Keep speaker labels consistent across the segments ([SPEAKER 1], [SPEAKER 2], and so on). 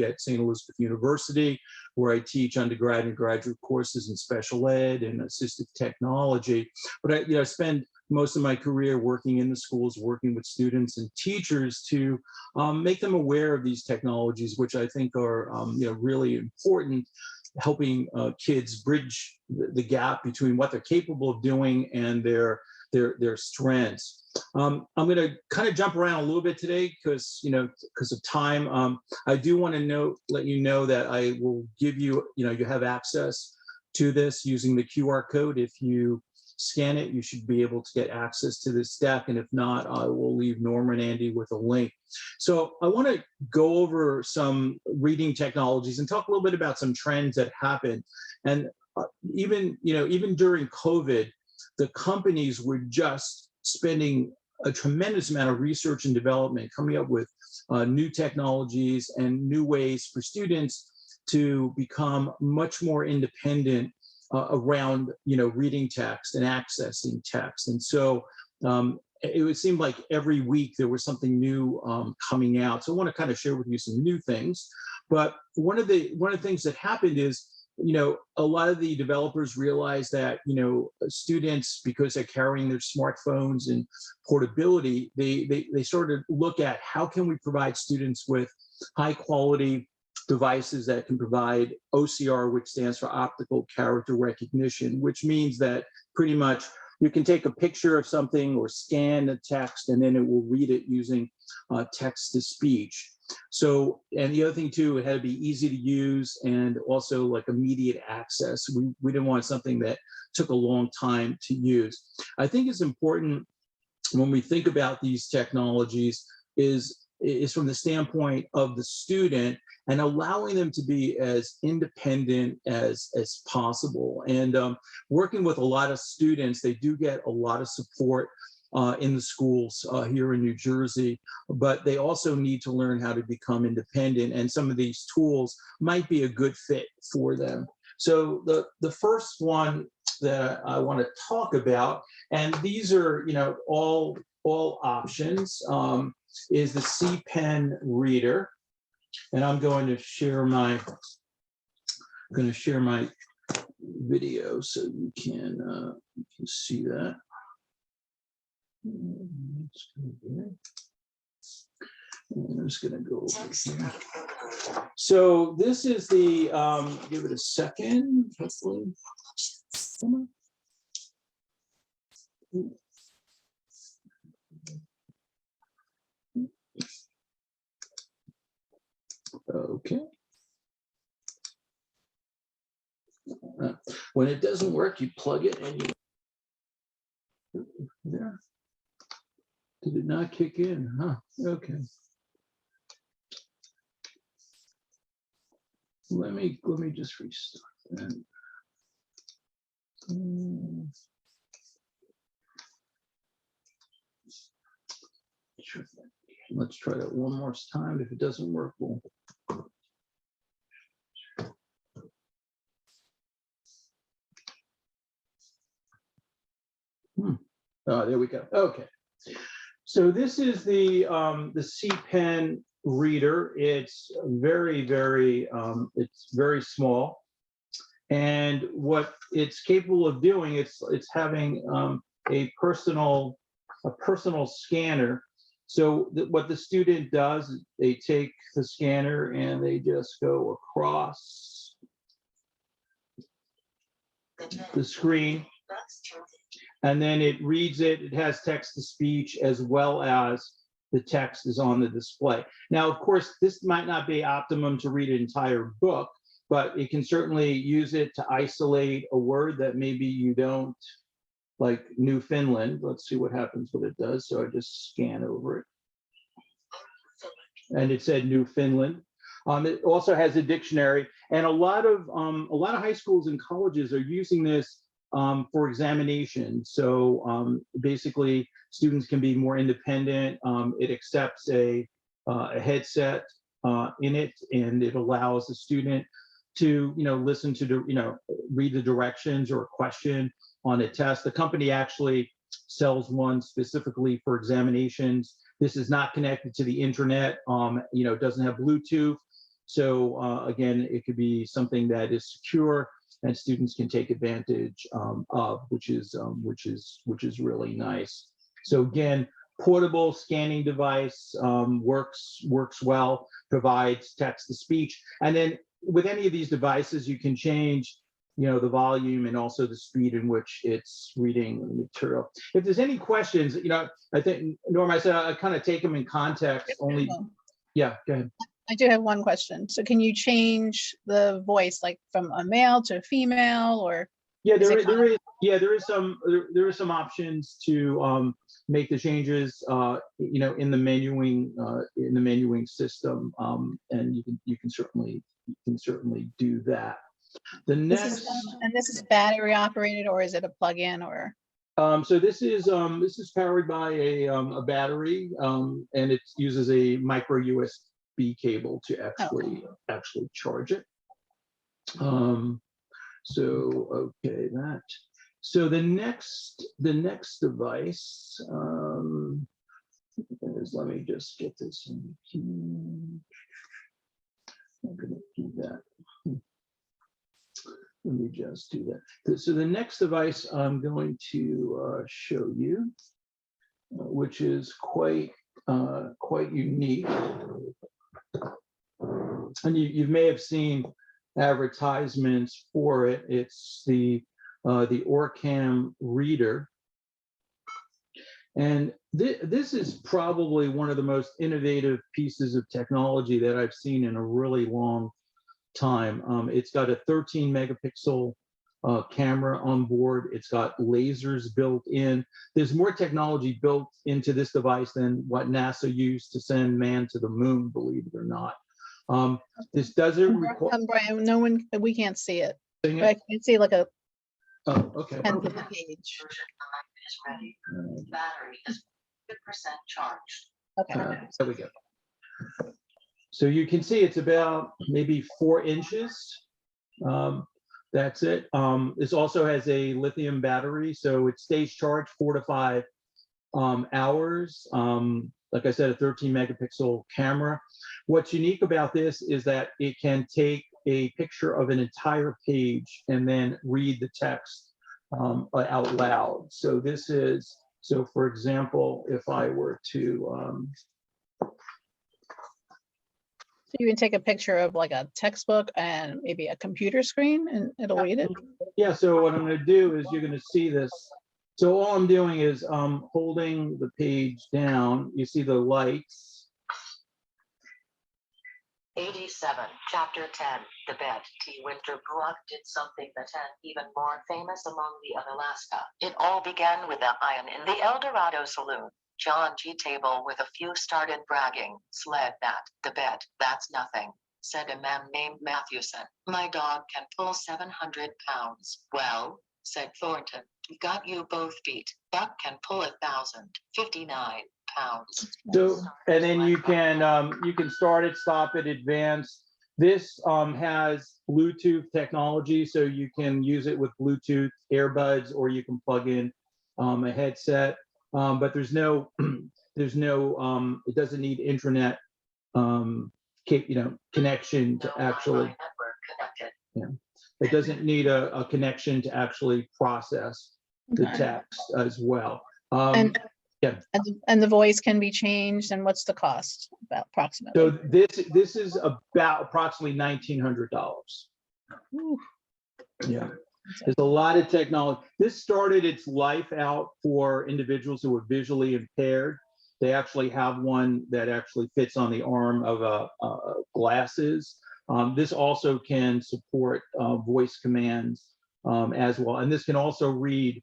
[SPEAKER 1] at St. Elizabeth University, where I teach undergrad and graduate courses in special ed and assistive technology. But I spend most of my career working in the schools, working with students and teachers to make them aware of these technologies, which I think are really important, helping kids bridge the gap between what they're capable of doing and their strengths. I'm going to kind of jump around a little bit today because of time. I do want to let you know that I will give you, you have access to this using the QR code. If you scan it, you should be able to get access to this deck. And if not, I will leave Norma and Andy with a link. So I want to go over some reading technologies and talk a little bit about some trends that happen. And even during COVID, the companies were just spending a tremendous amount of research and development, coming up with new technologies and new ways for students to become much more independent around reading text and accessing text. And so it would seem like every week there was something new coming out. So I want to kind of share with you some new things. But one of the things that happened is, a lot of the developers realized that, students, because they're carrying their smartphones and portability, they started to look at how can we provide students with high quality devices that can provide OCR, which stands for optical character recognition, which means that pretty much you can take a picture of something or scan the text and then it will read it using text to speech. So, and the other thing too, it had to be easy to use and also like immediate access. We didn't want something that took a long time to use. I think it's important when we think about these technologies is from the standpoint of the student and allowing them to be as independent as possible. And working with a lot of students, they do get a lot of support in the schools here in New Jersey, but they also need to learn how to become independent, and some of these tools might be a good fit for them. So the first one that I want to talk about, and these are all options, is the C-Pen reader. And I'm going to share my video so you can see that. I'm just going to go over here. So this is the, give it a second, hopefully. Okay. When it doesn't work, you plug it and you there. Did it not kick in? Huh? Okay. Let me just restart that. Let's try that one more time. If it doesn't work, we'll. Oh, there we go. Okay. So this is the C-Pen reader. It's very, it's very small, and what it's capable of doing, it's having a personal scanner. So what the student does is they take the scanner and they just go across the screen, and then it reads it. It has text to speech as well as the text is on the display. Now, of course, this might not be optimum to read an entire book, but it can certainly use it to isolate a word that maybe you don't, like Newfoundland. Let's see what happens when it does. So I just scan over it. And it said Newfoundland. It also has a dictionary, and a lot of high schools and colleges are using this for examination. So basically, students can be more independent. It accepts a headset in it, and it allows the student to listen to read the directions or a question on a test. The company actually sells one specifically for examinations. This is not connected to the internet. It doesn't have Bluetooth. So again, it could be something that is secure and students can take advantage of, which is really nice. So again, portable scanning device, works well, provides text to speech, and then with any of these devices, you can change, the volume and also the speed in which it's reading the material. If there's any questions, I think, Norm, I said I kind of take them in context only. Yeah, go ahead.
[SPEAKER 2] I do have one question. So can you change the voice, like from a male to a female, or?
[SPEAKER 1] Yeah, there is some options to make the changes, in the menuing system, and you can certainly do that. The next,
[SPEAKER 2] this is battery operated, or is it a plug-in, or?
[SPEAKER 1] So this is powered by a battery, and it uses a micro USB cable to actually charge it. So okay, that. So the next device is, let me just get this in here. I'm going to do that. Let me just do that. So the next device I'm going to show you, which is quite unique, and you may have seen advertisements for it. It's the Orcam reader, and this is probably one of the most innovative pieces of technology that I've seen in a really long time. It's got a 13 megapixel camera on board. It's got lasers built in. There's more technology built into this device than what NASA used to send man to the moon, believe it or not. This doesn't require.
[SPEAKER 2] Brian, we can't see it. But I can see like a.
[SPEAKER 1] Oh, okay.
[SPEAKER 2] End of the page.
[SPEAKER 3] Is ready. Battery is 100% charged.
[SPEAKER 2] Okay.
[SPEAKER 1] There we go. So you can see it's about maybe 4 inches. That's it. This also has a lithium battery, so it stays charged 4 to 5 hours. Like I said, a 13 megapixel camera. What's unique about this is that it can take a picture of an entire page and then read the text out loud. So for example, if I were to,
[SPEAKER 2] So you can take a picture of like a textbook and maybe a computer screen, and it'll read it.
[SPEAKER 1] Yeah, so what I'm going to do is you're going to see this. So all I'm doing is holding the page down. You see the lights.
[SPEAKER 3] 87, Chapter 10, The Bed. T. Winter Brook did something that had even more famous among the Unalaska. It all began with a iron in the El Dorado Saloon. John G. Table with a few started bragging. Sled that, the bed, that's nothing, said a man named Matthewson. My dog can pull 700 pounds. Well, said Thornton, got you both beat. Buck can pull 1,059 pounds.
[SPEAKER 1] So, and then you can start it, stop it, advance. This has Bluetooth technology, so you can use it with Bluetooth earbuds, or you can plug in a headset. But there's no, it doesn't need internet, connection to actually. Yeah, it doesn't need a connection to actually process the text as well.
[SPEAKER 2] And
[SPEAKER 1] yeah.
[SPEAKER 2] The voice can be changed. And what's the cost, about approximately?
[SPEAKER 1] So this is about approximately $1,900. Yeah. There's a lot of technology. This started its life out for individuals who are visually impaired. They actually have one that actually fits on the arm of glasses. This also can support voice commands as well. And this can also read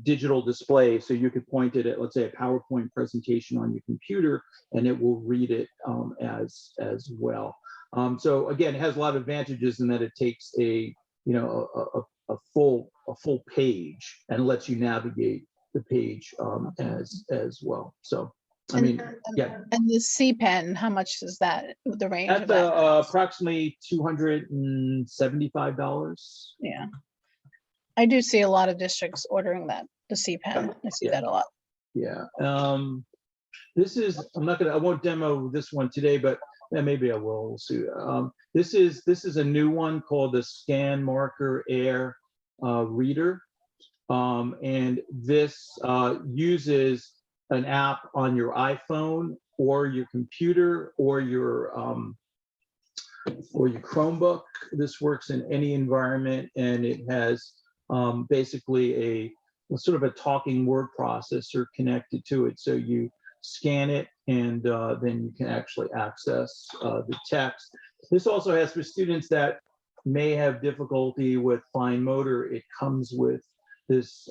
[SPEAKER 1] digital display. So you could point it at, let's say, a PowerPoint presentation on your computer, and it will read it as well. So again, it has a lot of advantages in that it takes a full page and lets you navigate the page as well. So I mean, yeah.
[SPEAKER 2] And the C pen, how much is that? The range
[SPEAKER 1] That's
[SPEAKER 2] of that?
[SPEAKER 1] approximately $275.
[SPEAKER 2] Yeah, I do see a lot of districts ordering that, the C pen. I see that a lot.
[SPEAKER 1] Yeah. This is, I won't demo this one today, but yeah, maybe I will. We'll see. This is a new one called the Scan Marker Air Reader, and this uses an app on your iPhone or your computer or your Chromebook. This works in any environment, and it has basically a sort of a talking word processor connected to it. So you scan it, and then you can actually access the text. This also has, for students that may have difficulty with fine motor, it comes with this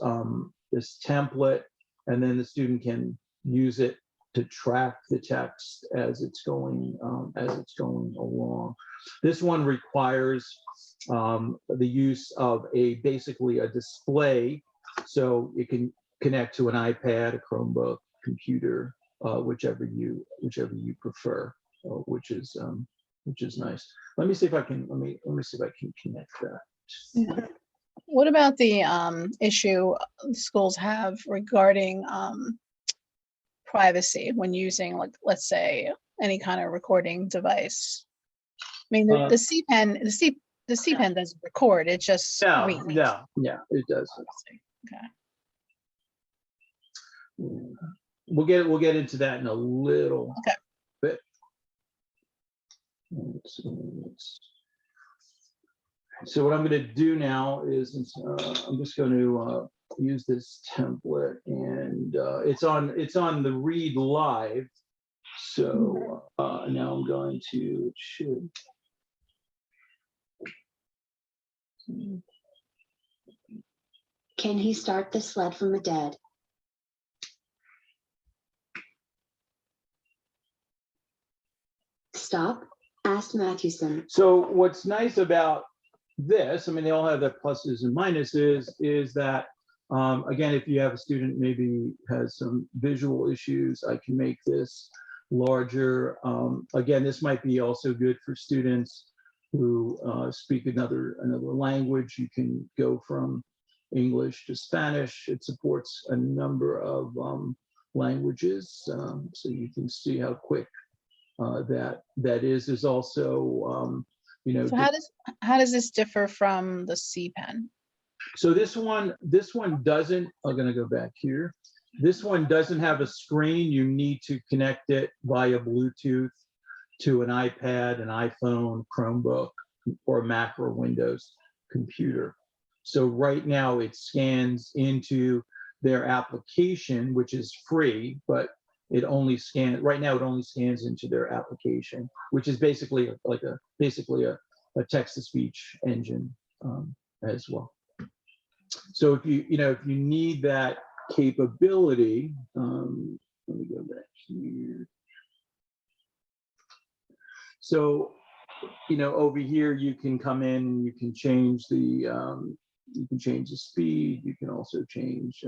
[SPEAKER 1] this template, and then the student can use it to track the text as it's going along. This one requires the use of basically a display, so it can connect to an iPad, a Chromebook, computer, whichever you prefer, which is nice. Let me see if I can connect that.
[SPEAKER 2] Yeah. What about the issue schools have regarding privacy when using, like, let's say, any kind of recording device? I mean, the C-Pen doesn't record; it just reads.
[SPEAKER 1] Yeah, it does.
[SPEAKER 2] Okay.
[SPEAKER 1] We'll get into that in a little bit. So what I'm going to do now is I'm just going to use this template, and it's on the Read Live. So now I'm going to, it should.
[SPEAKER 4] Can he start the sled from the dead? Stop, asked Matthewson.
[SPEAKER 1] So what's nice about this, I mean, they all have their pluses and minuses, is that, again, if you have a student maybe has some visual issues, I can make this larger. Again, this might be also good for students who speak another language. You can go from English to Spanish. It supports a number of languages, so you can see how quick that is. There's also
[SPEAKER 2] So how does this differ from the C-Pen?
[SPEAKER 1] so this one doesn't, I'm going to go back here. This one doesn't have a screen. You need to connect it via Bluetooth to an iPad, an iPhone, Chromebook, or a Mac or Windows computer. So right now it scans into their application, which is free, but it only scans into their application, which is basically a text-to-speech engine as well. So if you need that capability, let me go back here. So over here you can come in and you can change the speed. You can also change.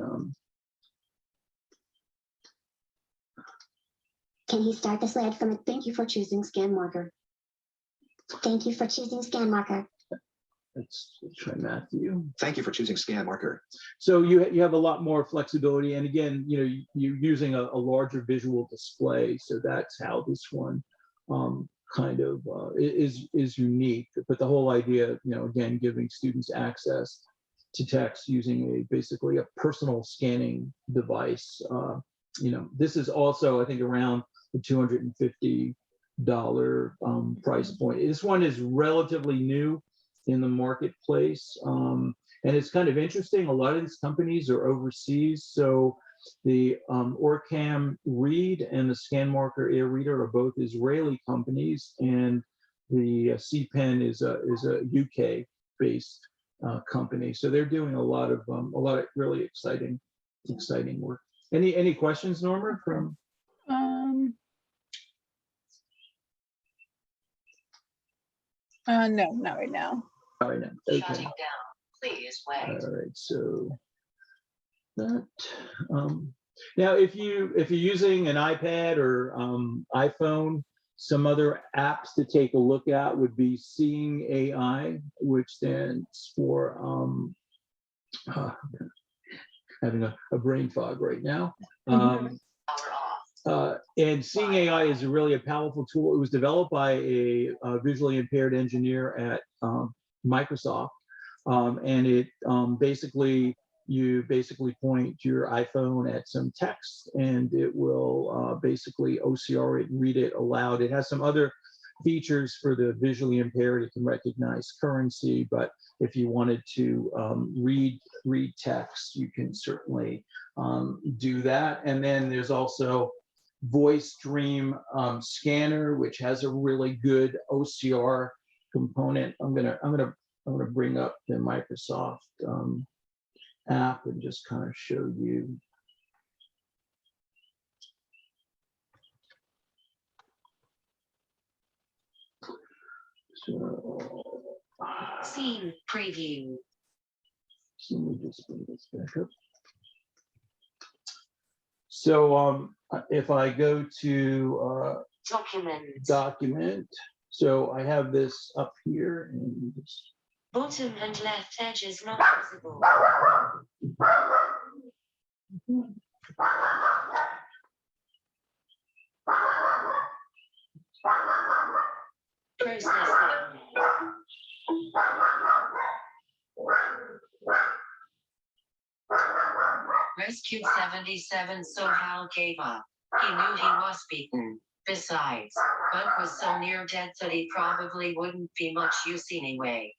[SPEAKER 4] Can he start the sled from it? Thank you for choosing Scan Marker. Thank you for choosing Scan Marker.
[SPEAKER 1] Let's try Matthew.
[SPEAKER 5] Thank you for choosing Scan Marker.
[SPEAKER 1] So you have a lot more flexibility, and again, you're using a larger visual display, so that's how this one kind of is unique. But the whole idea, again, giving students access to text using basically a personal scanning device. This is also, I think, around the $250 price point. This one is relatively new in the marketplace, and it's kind of interesting. A lot of these companies are overseas, so the Orcam Read and the Scan Marker Air Reader are both Israeli companies, and the C-Pen is a UK-based company. So they're doing a lot of really exciting work. Any questions, Norma? From
[SPEAKER 2] no, not right now.
[SPEAKER 1] All right, now. Okay.
[SPEAKER 3] Shutting down. Please wait.
[SPEAKER 1] All right, so that now if you're using an iPad or iPhone, some other apps to take a look at would be Seeing AI, which stands for having a brain fog right now.
[SPEAKER 3] Power off.
[SPEAKER 1] And Seeing AI is really a powerful tool. It was developed by a visually impaired engineer at Microsoft, and it you basically point your iPhone at some text, and it will basically OCR it and read it aloud. It has some other features for the visually impaired. It can recognize currency, but if you wanted to read text, you can certainly do that. And then there's also Voice Dream Scanner, which has a really good OCR component. I'm gonna bring up the Microsoft app and just kind of show you. So,
[SPEAKER 3] Scene preview.
[SPEAKER 1] so let me just bring this back up. So if I go to document, so I have this up here, and just
[SPEAKER 3] Bottom and left edges not visible. Processing. Rescue 77 so Hal gave up. He knew he was beaten. Besides, Buck was so near dead that he probably wouldn't be much use anyway.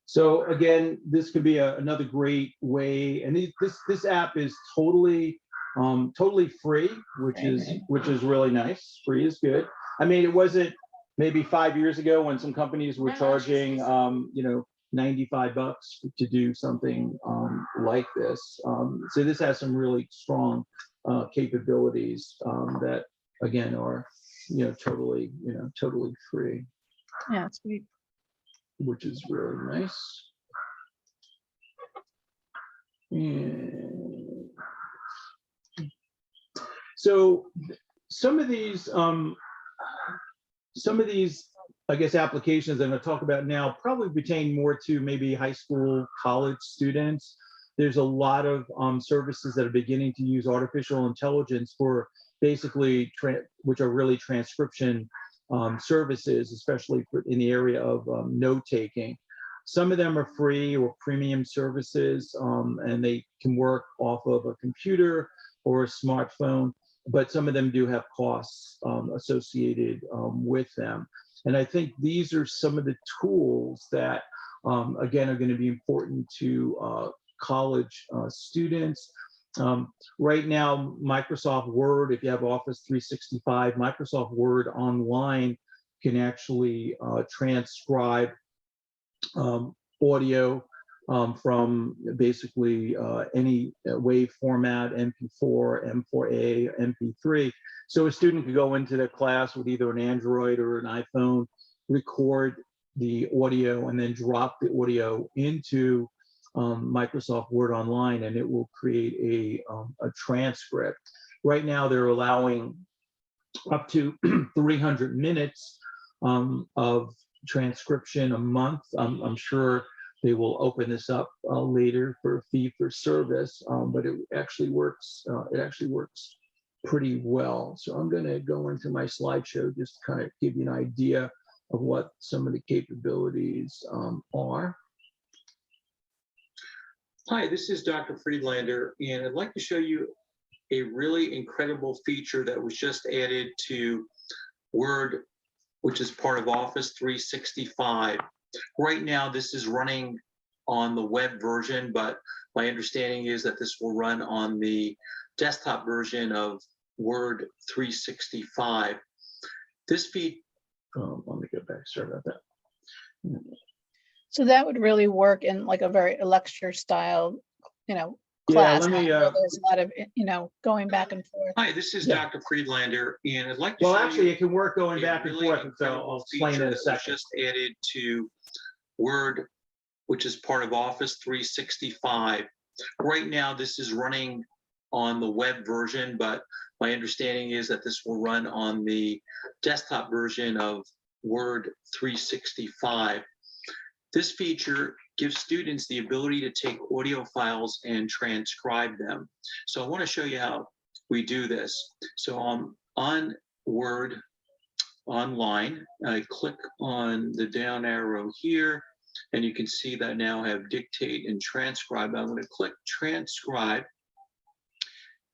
[SPEAKER 1] So again, this could be another great way, and this app is totally free, which is really nice. Free is good. I mean, it wasn't maybe 5 years ago when some companies were charging $95 to do something like this. So this has some really strong capabilities that again are totally free.
[SPEAKER 2] Yeah, it's sweet.
[SPEAKER 1] Which is really nice. And so some of these, I guess, applications I'm going to talk about now probably pertain more to maybe high school, college students. There's a lot of services that are beginning to use artificial intelligence for basically, which are really transcription services, especially in the area of note-taking. Some of them are free or premium services, and they can work off of a computer or a smartphone, but some of them do have costs associated with them. And I think these are some of the tools that, again, are going to be important to college students. Right now, Microsoft Word, if you have Office 365, Microsoft Word Online can actually transcribe audio from basically any wave format, MP4, M4A, MP3. So a student could go into the class with either an Android or an iPhone, record the audio, and then drop the audio into Microsoft Word Online, and it will create a transcript. Right now, they're allowing up to 300 minutes of transcription a month. I'm sure they will open this up later for fee for service, but it actually works. It actually works pretty well. So I'm going to go into my slideshow just to kind of give you an idea of what some of the capabilities are. Hi, this is Dr. Friedlander, and I'd like to show you a really incredible feature that was just added to Word, which is part of Office 365. Right now, this is running on the web version, but my understanding is that this will run on the desktop version of Word 365. This feed, let me go back, sorry about that.
[SPEAKER 2] So that would really work in like a very lecture style, class.
[SPEAKER 1] Yeah, let me,
[SPEAKER 2] there's a lot of, going back and forth.
[SPEAKER 5] Hi, this is Dr. Friedlander, and I'd like to
[SPEAKER 1] well,
[SPEAKER 5] show
[SPEAKER 1] actually,
[SPEAKER 5] you
[SPEAKER 1] it can work going back and
[SPEAKER 5] really
[SPEAKER 1] forth, so
[SPEAKER 5] incredible
[SPEAKER 1] I'll explain in
[SPEAKER 5] feature
[SPEAKER 1] a
[SPEAKER 5] that was
[SPEAKER 1] second.
[SPEAKER 5] just added to Word, which is part of Office 365. Right now, this is running on the web version, but my understanding is that this will run on the desktop version of Word 365. This feature gives students the ability to take audio files and transcribe them. So I want to show you how we do this. So on Word Online. I click on the down arrow here, and you can see that I now have Dictate and Transcribe. I'm going to click Transcribe.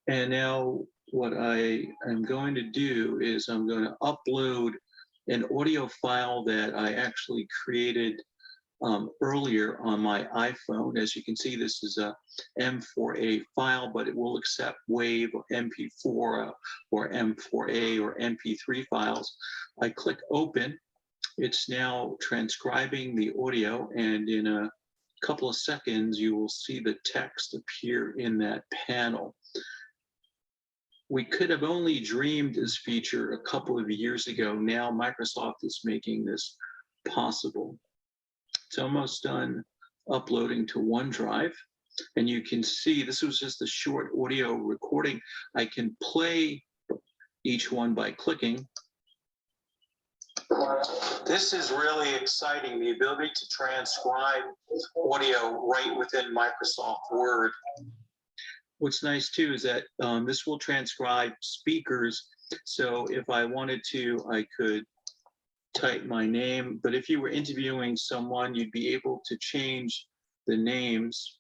[SPEAKER 5] And now what I am going to do is I'm going to upload an audio file that I actually created earlier on my iPhone. As you can see, this is a M4A file, but it will accept WAV or MP4 or M4A or MP3 files. I click Open. It's now transcribing the audio, and in a couple of seconds, you will see the text appear in that panel. We could have only dreamed this feature a couple of years ago. Now Microsoft is making this possible. It's almost done uploading to OneDrive. And you can see this was just a short audio recording. I can play each one by clicking. This is really exciting, the ability to transcribe audio right within Microsoft Word. What's nice too is that this will transcribe speakers. So if I wanted to, I could type my name, but if you were interviewing someone, you'd be able to change the names.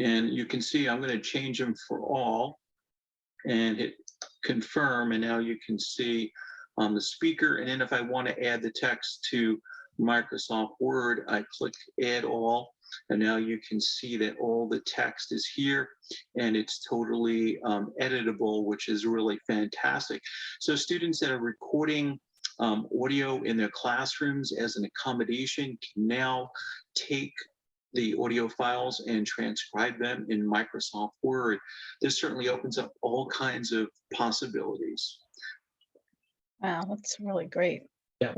[SPEAKER 5] And you can see I'm going to change them for all and hit confirm. And now you can see the speaker. And then if I want to add the text to Microsoft Word, I click add all. And now you can see that all the text is here and it's totally editable, which is really fantastic. So students that are recording audio in their classrooms as an accommodation can now take the audio files and transcribe them in Microsoft Word. This certainly opens up all kinds of possibilities.
[SPEAKER 2] Wow, that's really great.
[SPEAKER 1] Yeah.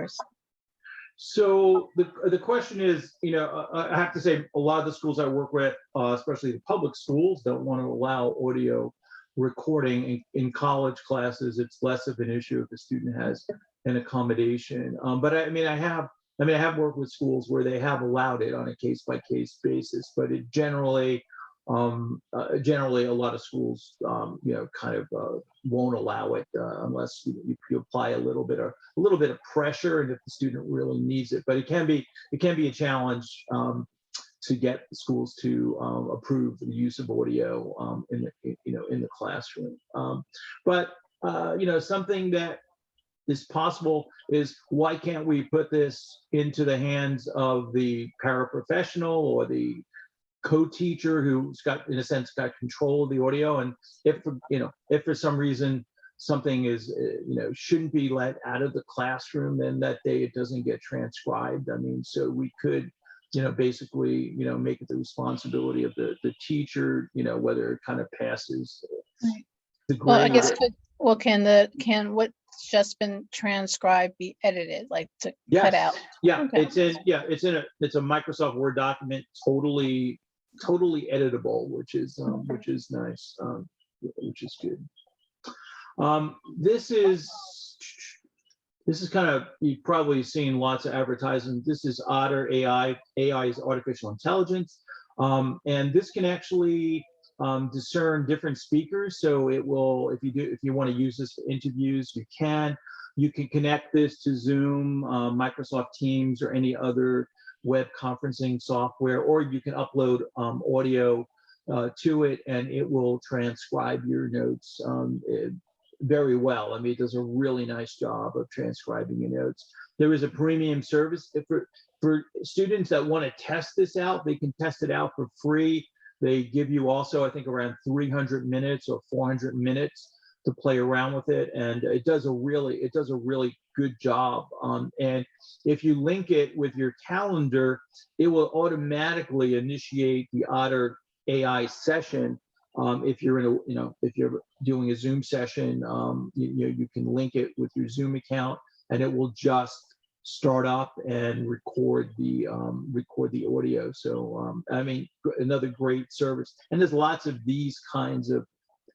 [SPEAKER 1] So the question is, you know, I have to say a lot of the schools I work with, especially the public schools, don't want to allow audio recording in college classes. It's less of an issue if a student has an accommodation. But I have worked with schools where they have allowed it on a case-by-case basis, but it generally a lot of schools, you know, kind of won't allow it unless you apply a little bit of pressure, and if the student really needs it. But it can be a challenge to get schools to approve the use of audio in the classroom. But you know, something that is possible is, why can't we put this into the hands of the paraprofessional or the co-teacher who's got, in a sense, got control of the audio? And if for some reason something is, shouldn't be let out of the classroom, then that day it doesn't get transcribed. I mean, so we could, basically, make it the responsibility of the teacher, whether it kind of passes the grade.
[SPEAKER 2] Well, I guess can what's just been transcribed be edited, like to cut out?
[SPEAKER 1] Yeah,
[SPEAKER 2] okay.
[SPEAKER 1] It's a Microsoft Word document, totally editable, which is nice, which is good. This is kind of, you've probably seen lots of advertising. This is Otter AI. AI is artificial intelligence, and this can actually discern different speakers. So it will, if you want to use this for interviews, you can connect this to Zoom, Microsoft Teams, or any other web conferencing software, or you can upload audio to it, and it will transcribe your notes very well. I mean, it does a really nice job of transcribing your notes. There is a premium service for students that want to test this out. They can test it out for free. They give you also, I think, around 300 minutes or 400 minutes to play around with it, and it does a really good job. And if you link it with your calendar, it will automatically initiate the Otter AI session. If you're if you're doing a Zoom session, you can link it with your Zoom account, and it will just start up and record the audio. So I mean, another great service. And there's lots of these kinds of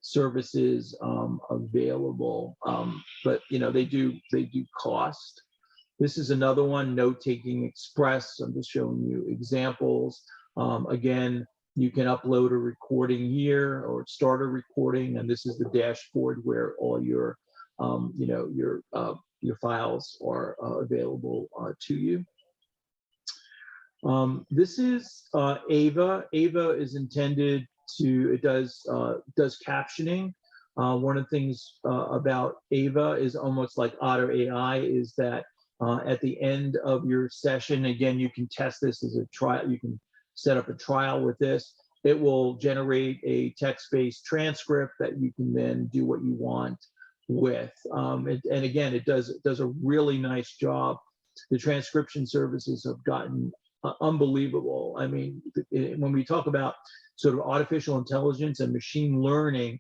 [SPEAKER 1] services available, but they do cost. This is another one, Note Taking Express. I'm just showing you examples. Again, You can upload a recording here or start a recording, and this is the dashboard where all your, your files are available to you. This is Ava. Ava is intended to, it does captioning. One of the things about Ava is almost like Otter AI is that at the end of your session, again, you can test this as a trial. You can set up a trial with this. It will generate a text-based transcript that you can then do what you want with. And again, it does a really nice job. The transcription services have gotten unbelievable. I mean, when we talk about sort of artificial intelligence and machine learning,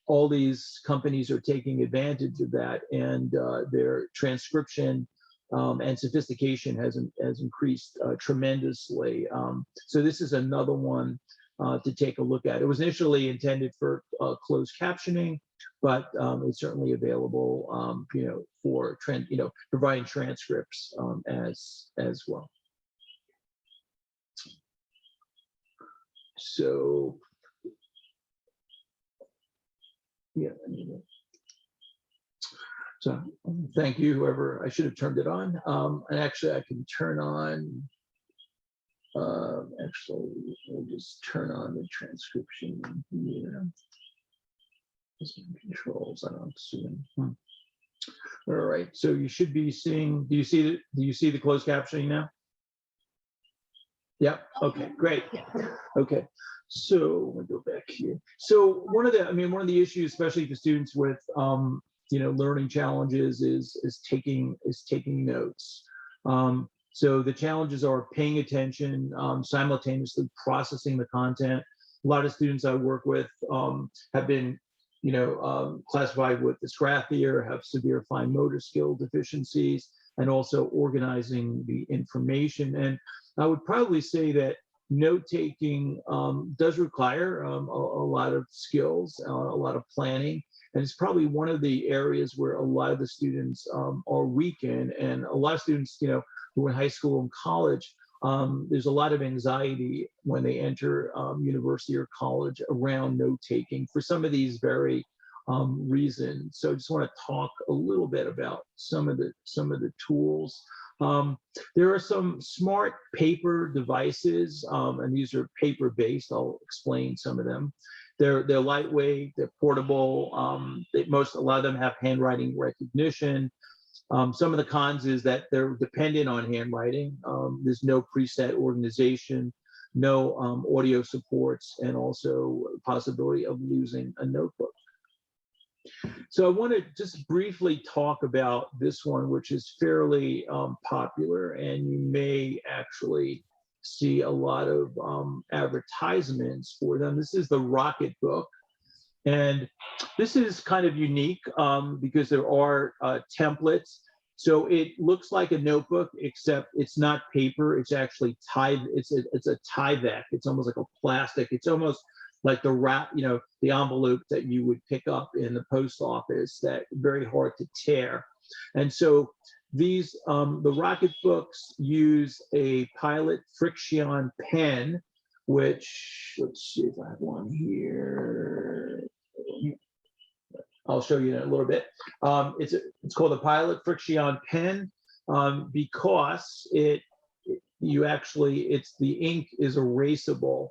[SPEAKER 1] all these companies are taking advantage of that, and their transcription and sophistication has increased tremendously. So this is another one to take a look at. It was initially intended for closed captioning, but it's certainly available, for providing transcripts as well. So, yeah. So thank you, whoever, I should have turned it on. And actually I can turn on, actually, we'll just turn on the transcription here. Controls, I don't see them. All right, so you should be seeing, do you see the closed captioning now? Yeah, okay, great. Okay, so we'll go back here. So one of the issues, especially for students with learning challenges, is taking notes. So the challenges are paying attention, simultaneously processing the content. A lot of students I work with have been classified with dysgraphia, have severe fine motor skill deficiencies, and also organizing the information. And I would probably say that note-taking does require a lot of skills, a lot of planning, and it's probably one of the areas where a lot of the students are weak in. And a lot of students, who are in high school and college, there's a lot of anxiety when they enter university or college around note-taking for some of these very reasons. So I just want to talk a little bit about some of the tools. There are some smart paper devices, and these are paper-based. I'll explain some of them. They're lightweight, they're portable. A lot of them have handwriting recognition. Some of the cons is that they're dependent on handwriting. There's no preset organization, no audio supports, and also possibility of losing a notebook. So I want to just briefly talk about this one, which is fairly popular, and you may actually see a lot of advertisements for them. This is the Rocket Book. And this is kind of unique because there are templates. So it looks like a notebook, except it's not paper. It's actually it's a Tyvek. It's almost like a plastic. It's almost like the wrap, the envelope that you would pick up in the post office, that very hard to tear. And so these, the Rocket Books use a Pilot Friction pen, which, let's see if I have one here. I'll show you in a little bit. It's called a Pilot Friction pen because the ink is erasable.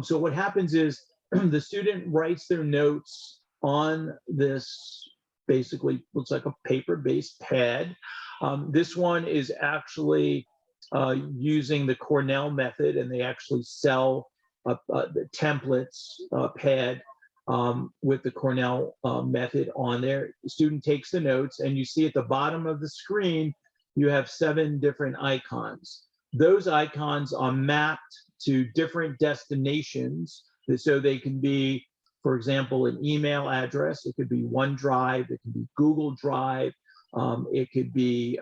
[SPEAKER 1] So what happens is the student writes their notes on this, basically looks like a paper-based pad. This one is actually using the Cornell method, and they actually sell the templates pad with the Cornell method on there. The student takes the notes, and you see at the bottom of the screen, you have 7 different icons. Those icons are mapped to different destinations. So they can be, for example, an email address. It could be OneDrive. It could be Google Drive. It could be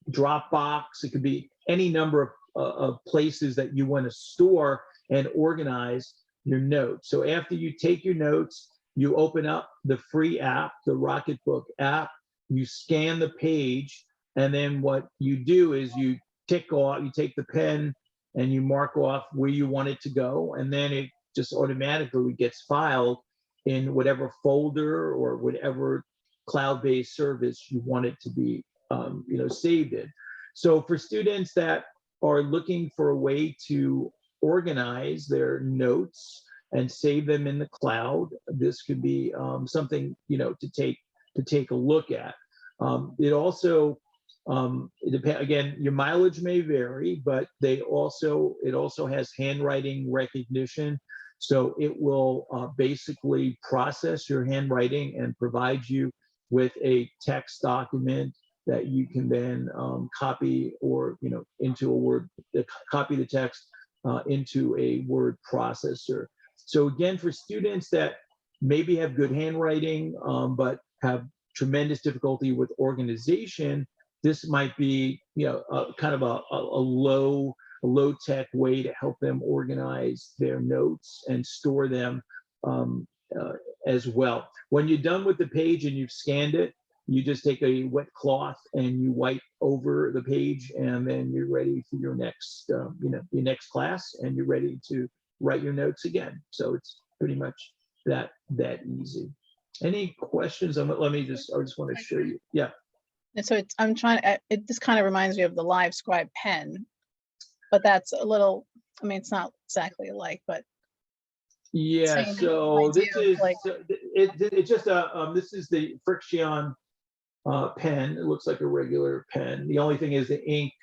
[SPEAKER 1] Dropbox. It could be any number of places that you want to store and organize your notes. So after you take your notes, you open up the free app, the Rocketbook app, you scan the page, and then what you do is you tick off, you take the pen and you mark off where you want it to go, and then it just automatically gets filed in whatever folder or whatever cloud-based service you want it to be saved in. So for students that are looking for a way to organize their notes and save them in the cloud, this could be something to take a look at. It also again, your mileage may vary, but it also has handwriting recognition. So it will basically process your handwriting and provide you with a text document that you can then copy or into a Word, copy the text into a word processor. So again, for students that maybe have good handwriting but have tremendous difficulty with organization, this might be kind of a low tech way to help them organize their notes and store them as well. When you're done with the page and you've scanned it, you just take a wet cloth and you wipe over the page, and then you're ready for your next your next class, and you're ready to write your notes again. So it's pretty much that easy. Any questions on what? I just want to show you. Yeah.
[SPEAKER 2] And so this kind of reminds me of the Livescribe pen, but that's a little, it's not exactly alike, but
[SPEAKER 1] yeah. So this is
[SPEAKER 2] like,
[SPEAKER 1] it's just this is the Friction pen. It looks like a regular pen. The only thing is the ink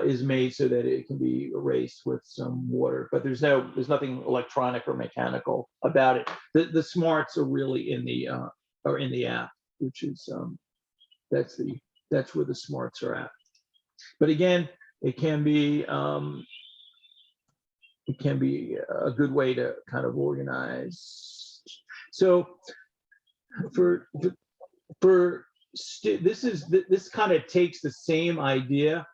[SPEAKER 1] is made so that it can be erased with some water, but there's nothing electronic or mechanical about it. The smarts are really in the app, which is that's where the smarts are at. But again, it can be a good way to kind of organize. So this kind of takes the same idea.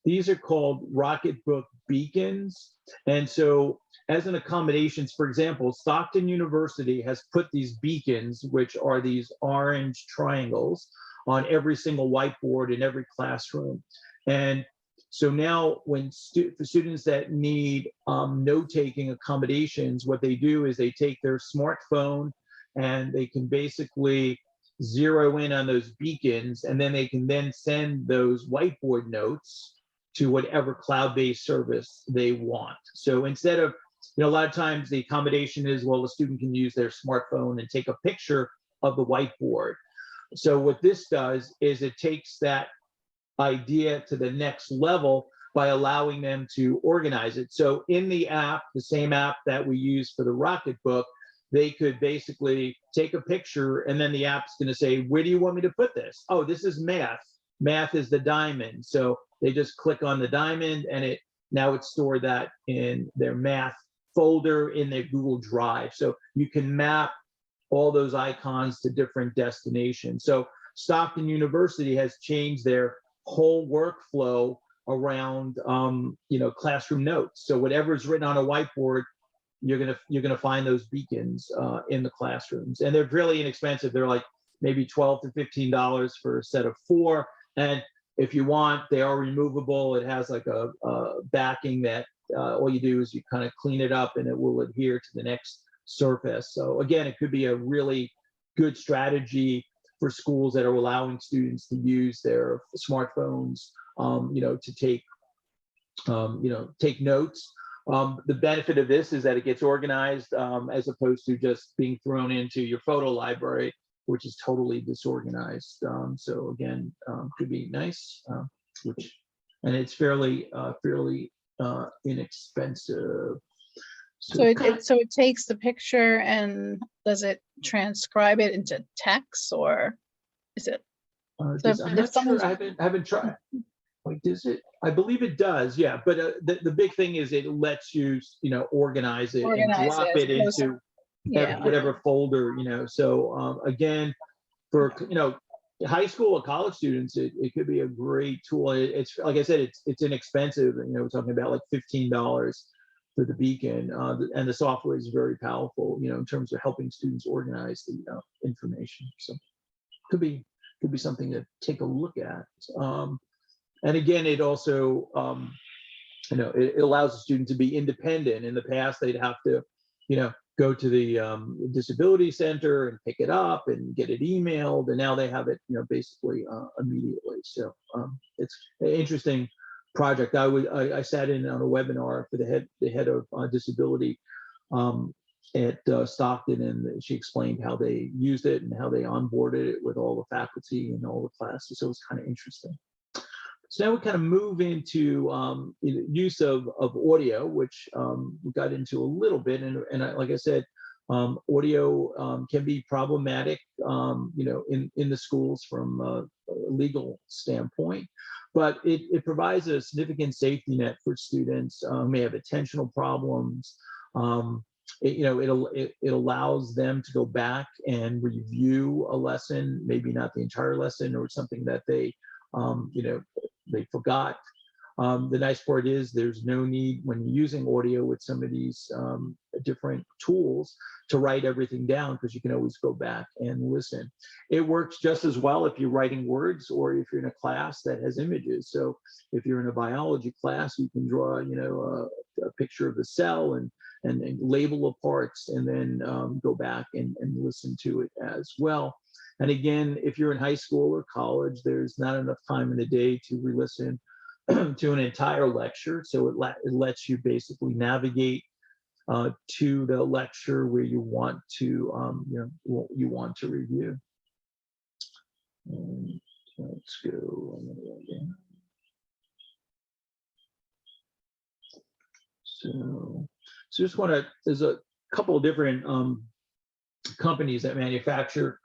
[SPEAKER 1] These are called Rocketbook beacons. And so as an accommodations, for example, Stockton University has put these beacons, which are these orange triangles, on every single whiteboard in every classroom. And so now when for students that need note-taking accommodations, what they do is they take their smartphone and they can basically zero in on those beacons, and then they can then send those whiteboard notes to whatever cloud-based service they want. So instead of, a lot of times the accommodation is, well, the student can use their smartphone and take a picture of the whiteboard. So what this does is it takes that idea to the next level by allowing them to organize it. So in the app, the same app that we use for the Rocketbook, they could basically take a picture, and then the app's going to say, where do you want me to put this? Oh, this is math. Math is the diamond. So they just click on the diamond, and now it's stored that in their math folder in their Google Drive. So you can map all those icons to different destinations. So Stockton University has changed their whole workflow around classroom notes. So whatever's written on a whiteboard, you're gonna find those beacons in the classrooms, and they're really inexpensive. They're like maybe $12 to $15 for a set of 4, and if you want, they are removable. It has like a backing that all you do is you kind of clean it up, and it will adhere to the next surface. So again, it could be a really good strategy for schools that are allowing students to use their smartphones, to take notes. The benefit of this is that it gets organized as opposed to just being thrown into your photo library, which is totally disorganized. So again, could be nice, and it's fairly inexpensive.
[SPEAKER 2] So it takes the picture, and does it transcribe it into text, or is it?
[SPEAKER 1] I'm not sure. I haven't tried. Like, does it? I believe it does. Yeah, but the big thing is it lets you, organize it and drop it into whatever folder, So again, for high school or college students, it could be a great tool. It's like I said, it's inexpensive. We're talking about like $15 for the beacon, and the software is very powerful, in terms of helping students organize the information. So could be something to take a look at. And again, it also it allows the student to be independent. In the past, they'd have to, go to the disability center and pick it up and get it emailed, and now they have it, basically immediately. So it's an interesting project. I sat in on a webinar for the head of disability at Stockton, and she explained how they used it and how they onboarded it with all the faculty and all the classes. So it was kind of interesting. So now we kind of move into use of audio, which we got into a little bit, and like I said, audio can be problematic, in the schools from a legal standpoint, but it provides a significant safety net for students who may have attentional problems. It allows them to go back and review a lesson, maybe not the entire lesson, or something that they forgot. The nice part is there's no need, when you're using audio with some of these different tools, to write everything down, because you can always go back and listen. It works just as well if you're writing words or if you're in a class that has images. So if you're in a biology class, you can draw, a picture of the cell and label the parts, and then go back and listen to it as well. And again, if you're in high school or college, there's not enough time in the day to re-listen to an entire lecture. So it lets you basically navigate to the lecture where you want to, what you want to review. And let's go again. So just want to, there's a couple of different companies that manufacture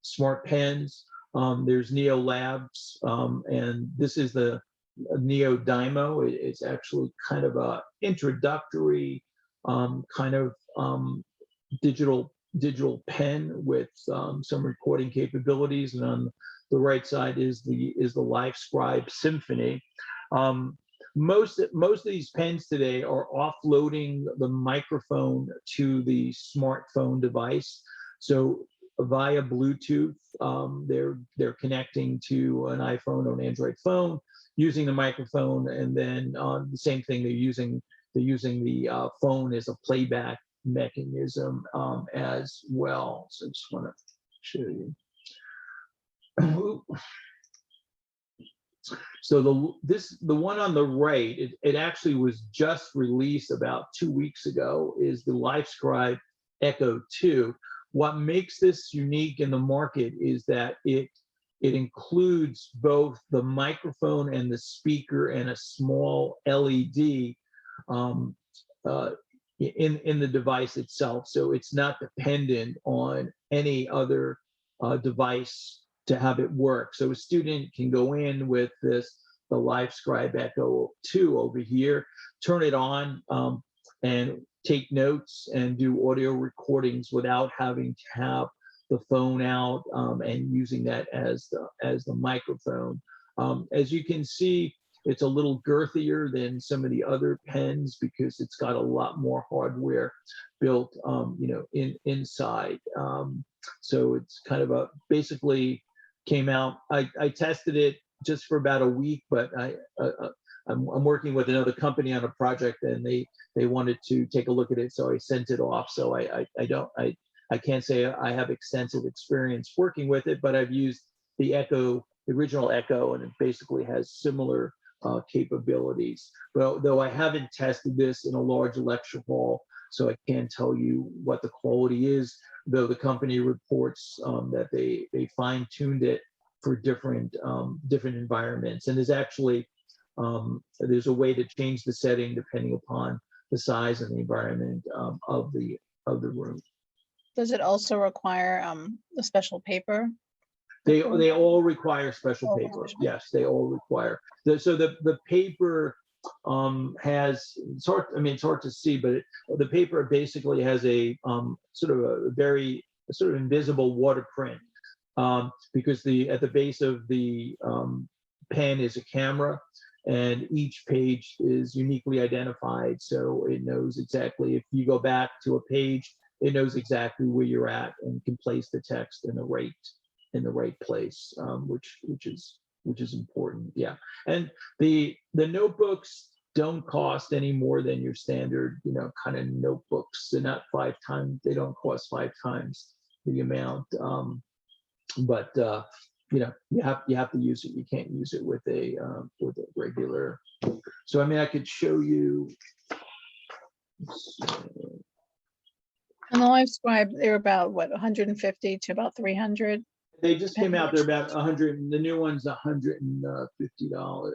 [SPEAKER 1] smart pens. There's Neo Labs, and this is the Neo Dymo. It's actually kind of a introductory kind of digital pen with some recording capabilities. And on the right side is the Livescribe Symphony. Most of these pens today are offloading the microphone to the smartphone device. So via Bluetooth, they're connecting to an iPhone or an Android phone using the microphone, and then the same thing, they're using the phone as a playback mechanism as well. So I just want to show you. So the one on the right, it actually was just released about 2 weeks ago, is the Livescribe Echo 2. What makes this unique in the market is that it includes both the microphone and the speaker and a small LED in the device itself. So it's not dependent on any other device to have it work. So a student can go in with the Livescribe Echo 2 over here, turn it on, and take notes and do audio recordings without having to have the phone out and using that as the microphone. As you can see, it's a little girthier than some of the other pens because it's got a lot more hardware built, inside. So it's kind of basically came out. I tested it just for about a week, but I'm working with another company on a project, and they wanted to take a look at it, so I sent it off. So I can't say I have extensive experience working with it, but I've used the original Echo, and it basically has similar capabilities. But though I haven't tested this in a large lecture hall, so I can't tell you what the quality is, though the company reports that they fine-tuned it for different environments. And there's actually there's a way to change the setting depending upon the size and the environment of the room.
[SPEAKER 2] Does it also require a special paper?
[SPEAKER 1] They all require special paper. Yes, they all require. So the paper has, it's hard to see, but the paper basically has a sort of a very sort of invisible water print, because at the base of the pen is a camera, and each page is uniquely identified. So it knows exactly, if you go back to a page, it knows exactly where you're at and can place the text in the right place, which is important. Yeah. And the notebooks don't cost any more than your standard, kind of notebooks. They're not 5 times, they don't cost 5 times the amount. But you have to use it. You can't use it with a regular. So I mean, I could show you.
[SPEAKER 2] And the Livescribe, they're about what, 150 to about 300.
[SPEAKER 1] They just came out. They're about 100. The new one's $150.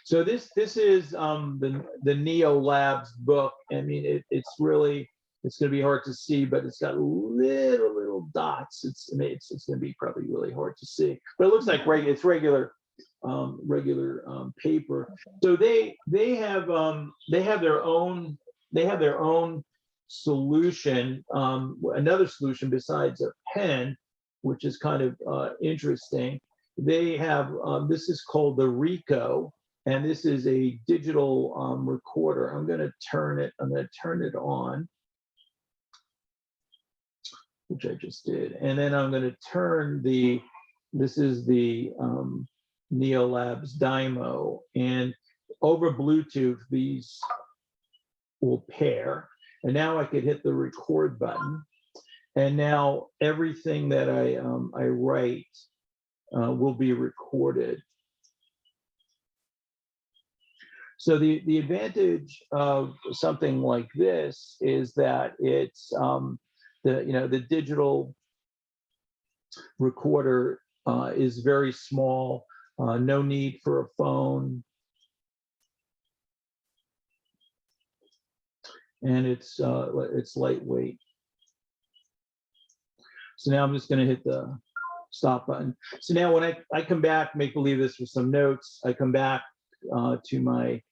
[SPEAKER 1] So this is the Neo Labs book. I mean, it's going to be hard to see, but it's got little dots. It's going to be probably really hard to see, but it looks like it's regular paper. So they have their own solution, another solution besides a pen, which is kind of interesting. They have this is called the Rico, and this is a digital recorder. I'm going to turn it on, which I just did, and then I'm going to turn this is the Neolabs Dymo, and over Bluetooth these will pair. And now I could hit the record button, and now everything that I write will be recorded. So the advantage of something like this is that it's the digital recorder is very small, no need for a phone, and it's lightweight. So now I'm just going to hit the stop button. So now when I come back, make believe this was some notes, I come back to my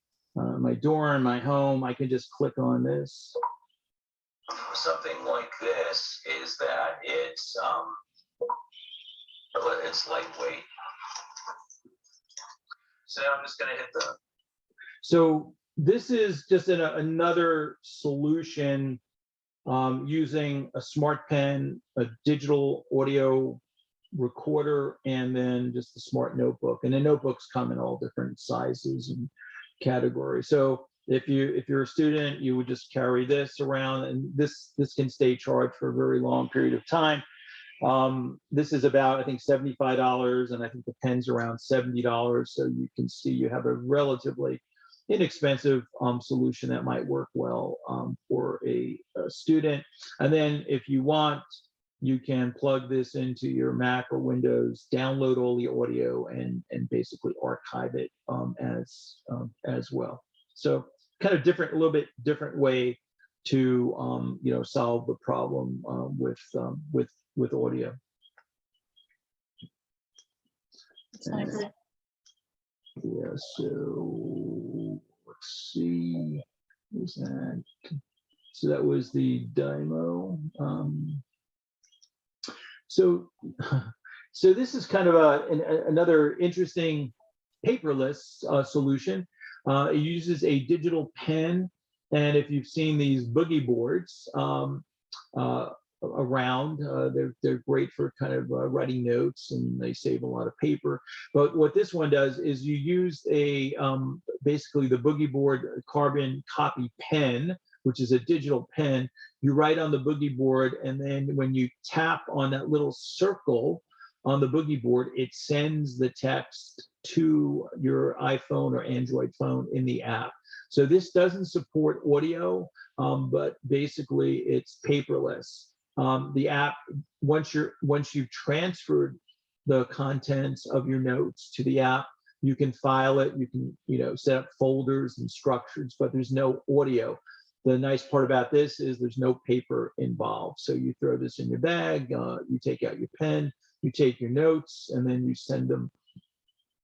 [SPEAKER 1] dorm, my home, I can just click on this. Something like this is that it's lightweight. So now I'm just going to hit the. So this is just another solution using a smart pen, a digital audio recorder, and then just a smart notebook. And the notebooks come in all different sizes and categories. So if you're a student, you would just carry this around, and this can stay charged for a very long period of time. This is about, I think, $75, and I think the pen's around $70. So you can see you have a relatively inexpensive solution that might work well for a student. And then if you want, you can plug this into your Mac or Windows, download all the audio, and basically archive it as well. So kind of different, a little bit different way to solve the problem with audio.
[SPEAKER 2] Nice.
[SPEAKER 1] Yeah, so let's see. So that was the Dymo. So this is kind of another interesting paperless solution. It uses a digital pen, and if you've seen these boogie boards around, they're great for kind of writing notes, and they save a lot of paper. But what this one does is you use basically the boogie board carbon copy pen, which is a digital pen. You write on the boogie board, and then when you tap on that little circle on the boogie board, it sends the text to your iPhone or Android phone in the app. So this doesn't support audio, but basically it's paperless. The app, once you've transferred the contents of your notes to the app, you can file it, you can set up folders and structures, but there's no audio. The nice part about this is there's no paper involved. So you throw this in your bag, you take out your pen, you take your notes, and then you send them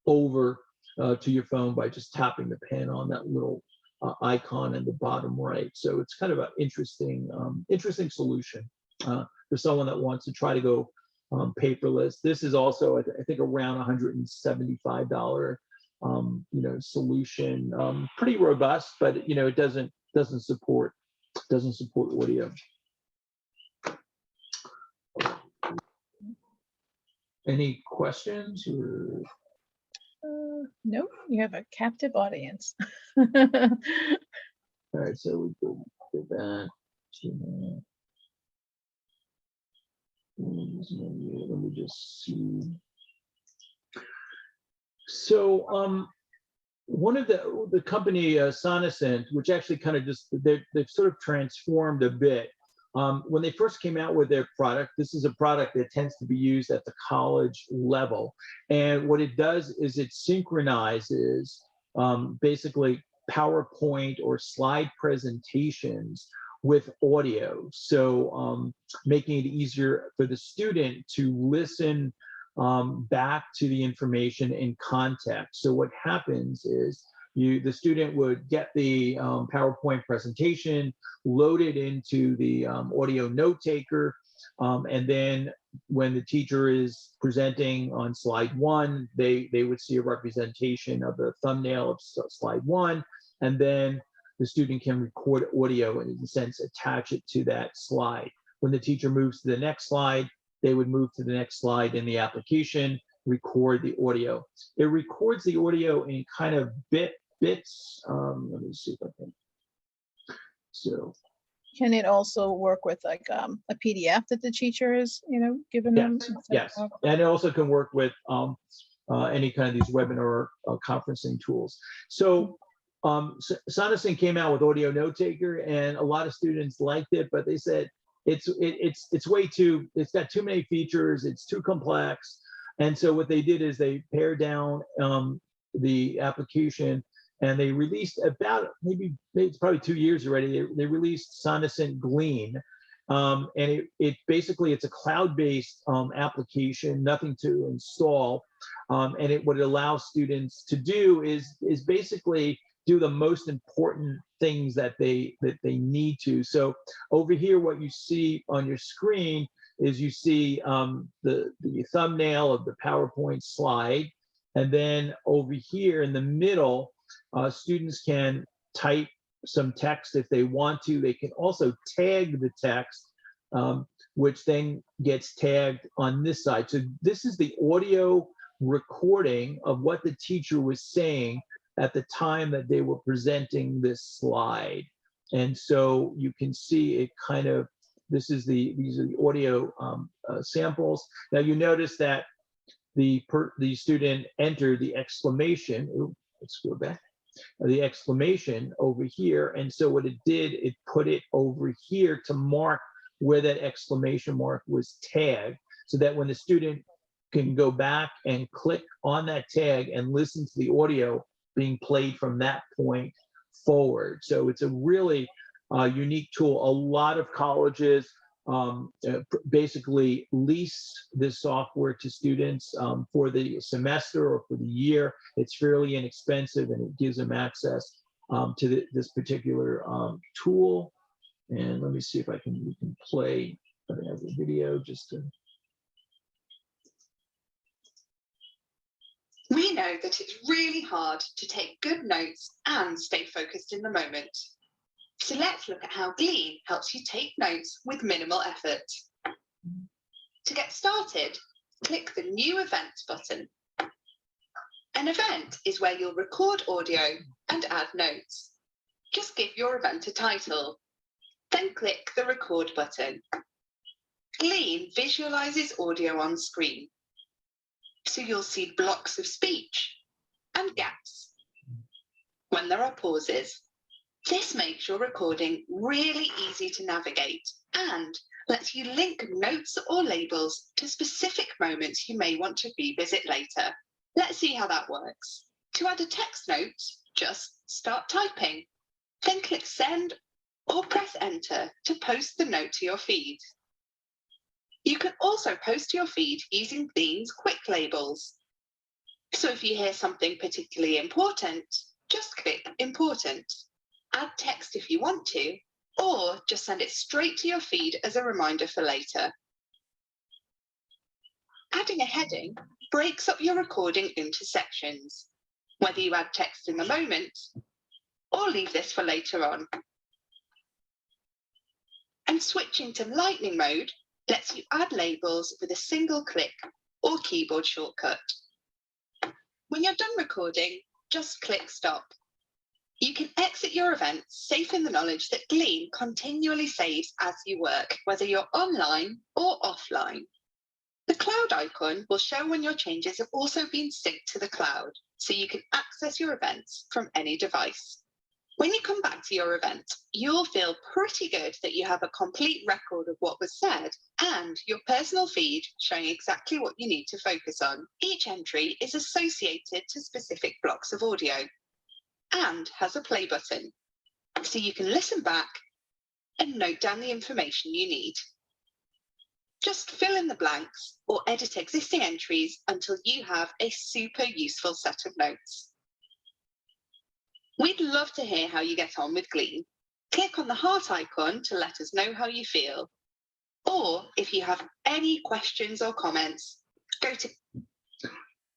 [SPEAKER 1] over to your phone by just tapping the pen on that little icon in the bottom right. So it's kind of an interesting solution for someone that wants to try to go paperless. This is also, I think, around $175 solution. Pretty robust, but it doesn't support audio. Any questions?
[SPEAKER 2] Nope, you have a captive audience.
[SPEAKER 1] All right, so we go back to let me just see. So one of the company Sonocent, which actually kind of just they've sort of transformed a bit. When they first came out with their product, this is a product that tends to be used at the college level. And what it does is it synchronizes basically PowerPoint or slide presentations with audio. So making it easier for the student to listen back to the information in context. So what happens is the student would get the PowerPoint presentation loaded into the audio note taker, and then when the teacher is presenting on slide 1, they would see a representation of the thumbnail of slide 1, and then the student can record audio and in a sense attach it to that slide. When the teacher moves to the next slide, they would move to the next slide in the application, record the audio. It records the audio in kind of bits. Let me see if I can. So
[SPEAKER 2] Can it also work with like a PDF that the teacher is, giving them?
[SPEAKER 1] yes, and it also can work with any kind of these webinar conferencing tools. So Sonocent came out with audio note taker, and a lot of students liked it, but they said it's way too, it's got too many features, it's too complex. And so what they did is they pared down the application, and they released about maybe it's probably 2 years already. They released Sonocent Glean, and it basically it's a cloud-based application, nothing to install, and what it allows students to do is basically do the most important things that they need to. So over here, what you see on your screen is you see the thumbnail of the PowerPoint slide, and then over here in the middle, students can type some text if they want to. They can also tag the text, which then gets tagged on this side. So this is the audio recording of what the teacher was saying at the time that they were presenting this slide. And so you can see it kind of, these are the audio samples. Now you notice that the student entered the exclamation, let's go back, the exclamation over here. And so what it did, it put it over here to mark where that exclamation mark was tagged, so that when the student can go back and click on that tag and listen to the audio being played from that point forward. So it's a really unique tool. A lot of colleges basically lease this software to students for the semester or for the year. It's fairly inexpensive, and it gives them access to this particular tool. And let me see if we can play the video just to.
[SPEAKER 6] We know that it's really hard to take good notes and stay focused in the moment. So let's look at how Glean helps you take notes with minimal effort. To get started, click the New Events button. An event is where you'll record audio and add notes. Just give your event a title, then click the Record button. Glean visualizes audio on screen, so you'll see blocks of speech and gaps. When there are pauses, this makes your recording really easy to navigate and lets you link notes or labels to specific moments you may want to revisit later. Let's see how that works. To add a text note, just start typing, then click Send or press Enter to post the note to your feed. You can also post to your feed using Glean's quick labels. So if you hear something particularly important, just click Important. Add text if you want to, or just send it straight to your feed as a reminder for later. Adding a heading breaks up your recording into sections, whether you add text in the moment or leave this for later on. And switching to lightning mode lets you add labels with a single click or keyboard shortcut. When you're done recording, just click stop. You can exit your event safe in the knowledge that Glean continually saves as you work, whether you're online or offline. The cloud icon will show when your changes have also been synced to the cloud, so you can access your events from any device. When you come back to your event, you'll feel pretty good that you have a complete record of what was said and your personal feed showing exactly what you need to focus on. Each entry is associated to specific blocks of audio and has a play button, so you can listen back and note down the information you need. Just fill in the blanks or edit existing entries until you have a super useful set of notes. We'd love to hear how you get on with Glean. Click on the heart icon to let us know how you feel. Or if you have any questions or comments, go to...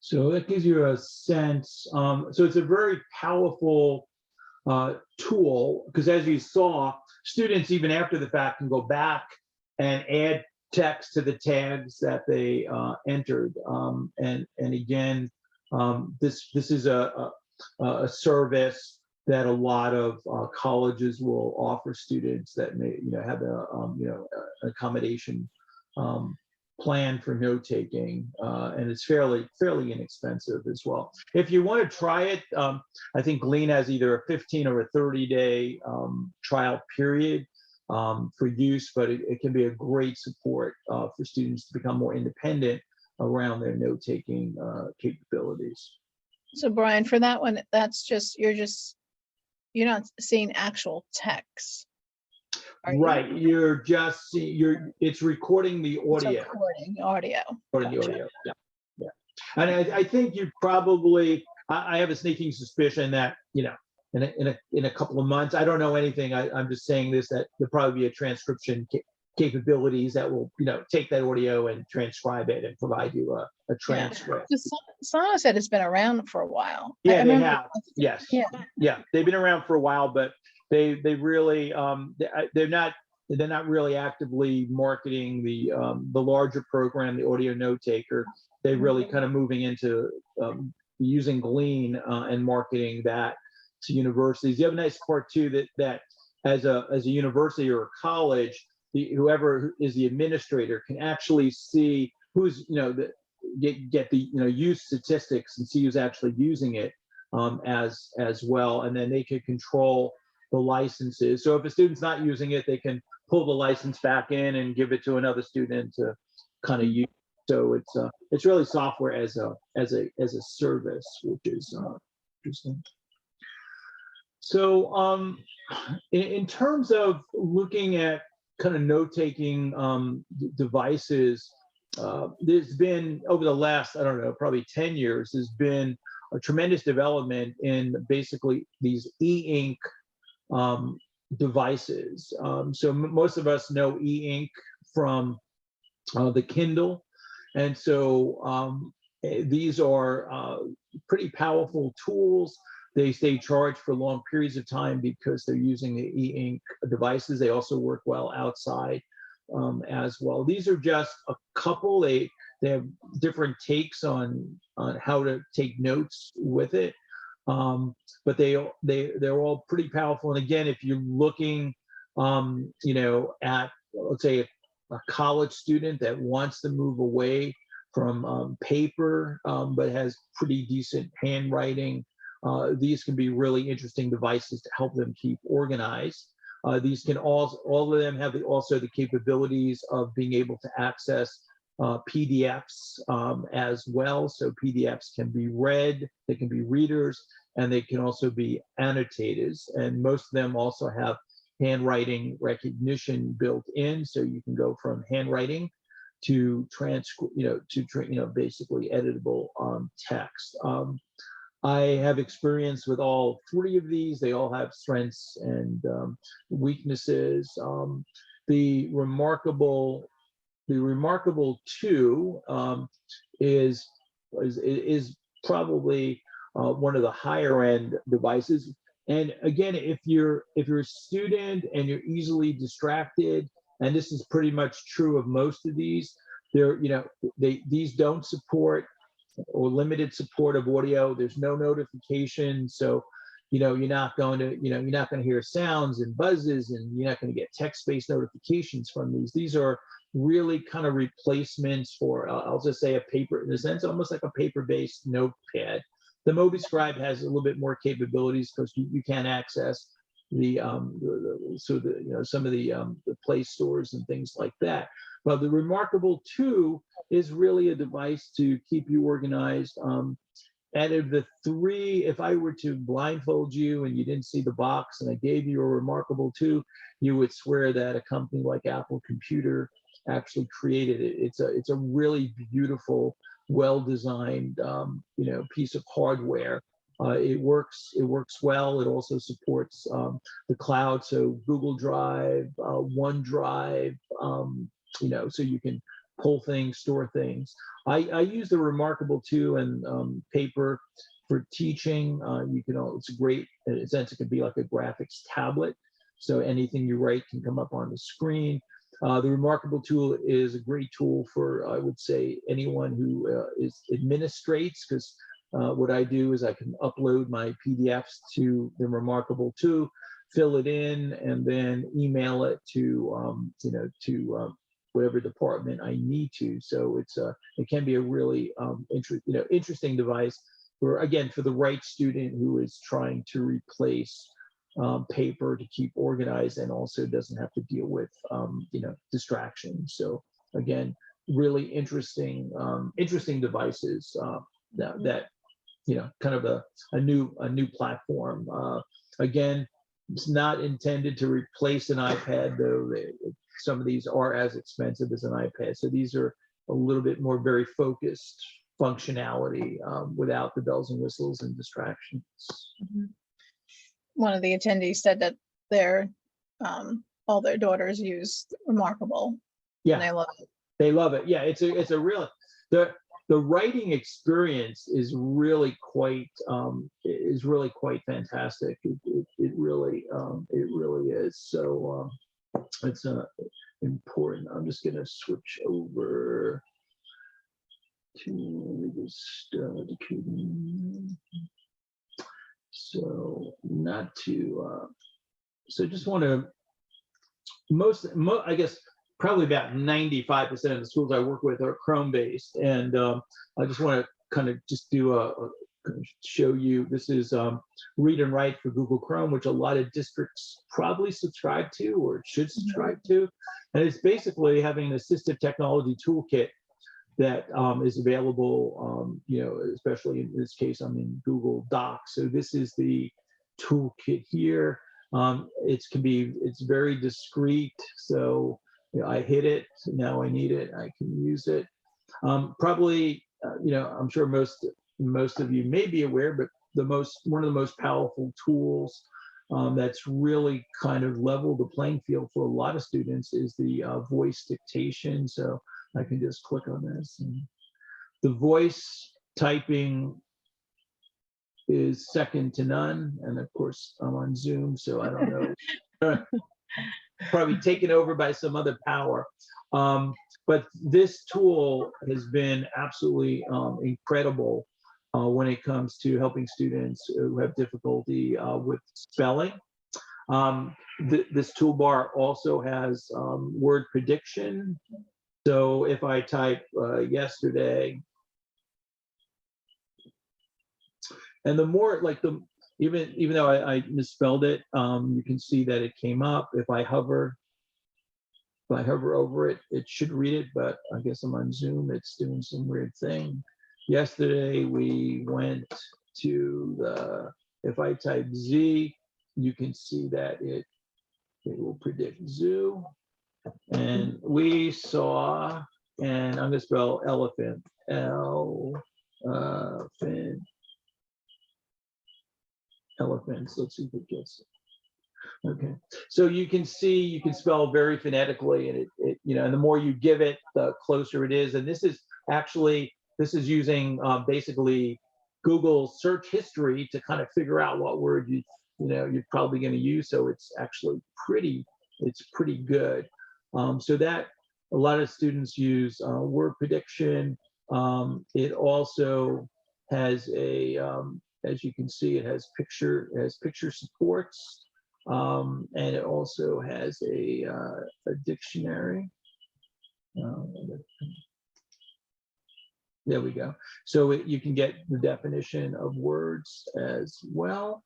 [SPEAKER 1] So that gives you a sense. So it's a very powerful tool, because as you saw, students even after the fact can go back and add text to the tags that they entered. And again, this is a service that a lot of colleges will offer students that may have a an accommodation plan for note taking, and it's fairly inexpensive as well. If you want to try it, I think Glean has either a 15 or a 30-day trial period for use, but it can be a great support for students to become more independent around their note taking capabilities.
[SPEAKER 2] So Brian, for that one, that's just you're not seeing actual text.
[SPEAKER 1] Right, you're just it's recording the audio.
[SPEAKER 2] It's recording audio.
[SPEAKER 1] Recording the
[SPEAKER 2] Gotcha.
[SPEAKER 1] audio. Yeah. And I think you probably, I have a sneaking suspicion that in a couple of months, I don't know anything. I'm just saying this, that there'll probably be a transcription capabilities that will take that audio and transcribe it and provide you a transcript.
[SPEAKER 2] Yeah. Sana said it's been around for a while.
[SPEAKER 1] Yeah, they
[SPEAKER 2] remember,
[SPEAKER 1] have. Yes.
[SPEAKER 2] Yeah.
[SPEAKER 1] They've been around for a while, but they really they're not really actively marketing the larger program, the audio note taker. They're really kind of moving into using Glean and marketing that to universities. You have a nice part too that as a university or a college, whoever is the administrator can actually see who's get the use statistics and see who's actually using it as well, and then they can control the licenses. So if a student's not using it, they can pull the license back in and give it to another student to kind of use. So it's really software as a service, which is interesting. So in terms of looking at kind of note-taking devices, there's been, over the last, I don't know, probably 10 years, there's been a tremendous development in basically these e-ink devices. So most of us know e-ink from the Kindle. And so these are pretty powerful tools. They stay charged for long periods of time because they're using the e-ink devices. They also work well outside as well. These are just a couple. They have different takes on how to take notes with it. But they're all pretty powerful. And again, if you're looking, at, let's say, a college student that wants to move away from paper, but has pretty decent handwriting, these can be really interesting devices to help them keep organized. These can all of them have also the capabilities of being able to access PDFs as well. So PDFs can be read, they can be readers, and they can also be annotators. And most of them also have handwriting recognition built in, so you can go from handwriting to basically editable text. I have experience with all three of these. They all have strengths and weaknesses. The remarkable two is probably one of the higher end devices. And again, if you're a student and you're easily distracted, and this is pretty much true of most of these, these don't support or limited support of audio. There's no notification, so you're not going to hear sounds and buzzes, and you're not going to get text-based notifications from these. These are really kind of replacements for, I'll just say, a paper, in a sense, almost like a paper-based notepad. The Livescribe has a little bit more capabilities because you can access some of the Play stores and things like that. But the Remarkable 2 is really a device to keep you organized. Out of the three, if I were to blindfold you and you didn't see the box and I gave you a Remarkable 2, you would swear that a company like Apple Computer actually created it. It's a really beautiful, well-designed piece of hardware. It works well. It also supports the cloud, so Google Drive, OneDrive, so you can pull things, store things. I use the Remarkable 2 and paper for teaching. It's a great, in a sense, it could be like a graphics tablet. So anything you write can come up on the screen. The Remarkable tool is a great tool for, I would say, anyone who administrates, because what I do is I can upload my PDFs to the Remarkable 2, fill it in, and then email it to whatever department I need to. So it can be a really interesting device for the right student who is trying to replace paper to keep organized and also doesn't have to deal with distractions. So again, really interesting devices that kind of a new platform. Again, it's not intended to replace an iPad, though. Some of these are as expensive as an iPad, so these are a little bit more very focused functionality without the bells and whistles and distractions.
[SPEAKER 2] One of the attendees said that all their daughters use Remarkable.
[SPEAKER 1] Yeah,
[SPEAKER 2] and they love it.
[SPEAKER 1] They love it. Yeah, it's a real the writing experience is really quite fantastic. It really is. So it's important. I'm just gonna switch over to this decoding. So not to. So just want to I guess probably about 95% of the schools I work with are Chrome based, and I just want to kind of just do show you. This is read and write for Google Chrome, which a lot of districts probably subscribe to or should subscribe to, and it's basically having an assistive technology toolkit that is available, especially in this case, I'm in Google Docs. So this is the toolkit here. It's very discreet. So I hit it, now I need it, I can use it. Probably, I'm sure most of you may be aware, but one of the most powerful tools that's really kind of leveled the playing field for a lot of students is the voice dictation. So I can just click on this, and the voice typing is second to none. And of course, I'm on Zoom, so I don't know, probably taken over by some other power. But this tool has been absolutely incredible when it comes to helping students who have difficulty with spelling. This toolbar also has word prediction. So if I type yesterday, and the more even though I misspelled it, you can see that it came up. If I hover over it, it should read it, but I guess I'm on Zoom, it's doing some weird thing. Yesterday we went to if I type Z, you can see that it will predict zoo. And we saw, and I'm gonna spell elephant, elephants. Let's see if it gets it. Okay, so you can see, you can spell very phonetically, and it and the more you give it, the closer it is. And this is using basically Google search history to kind of figure out what word you're probably going to use. So it's actually pretty good. So that a lot of students use word prediction. It also has a, as you can see, it has picture supports, and it also has a dictionary. There we go. So you can get the definition of words as well.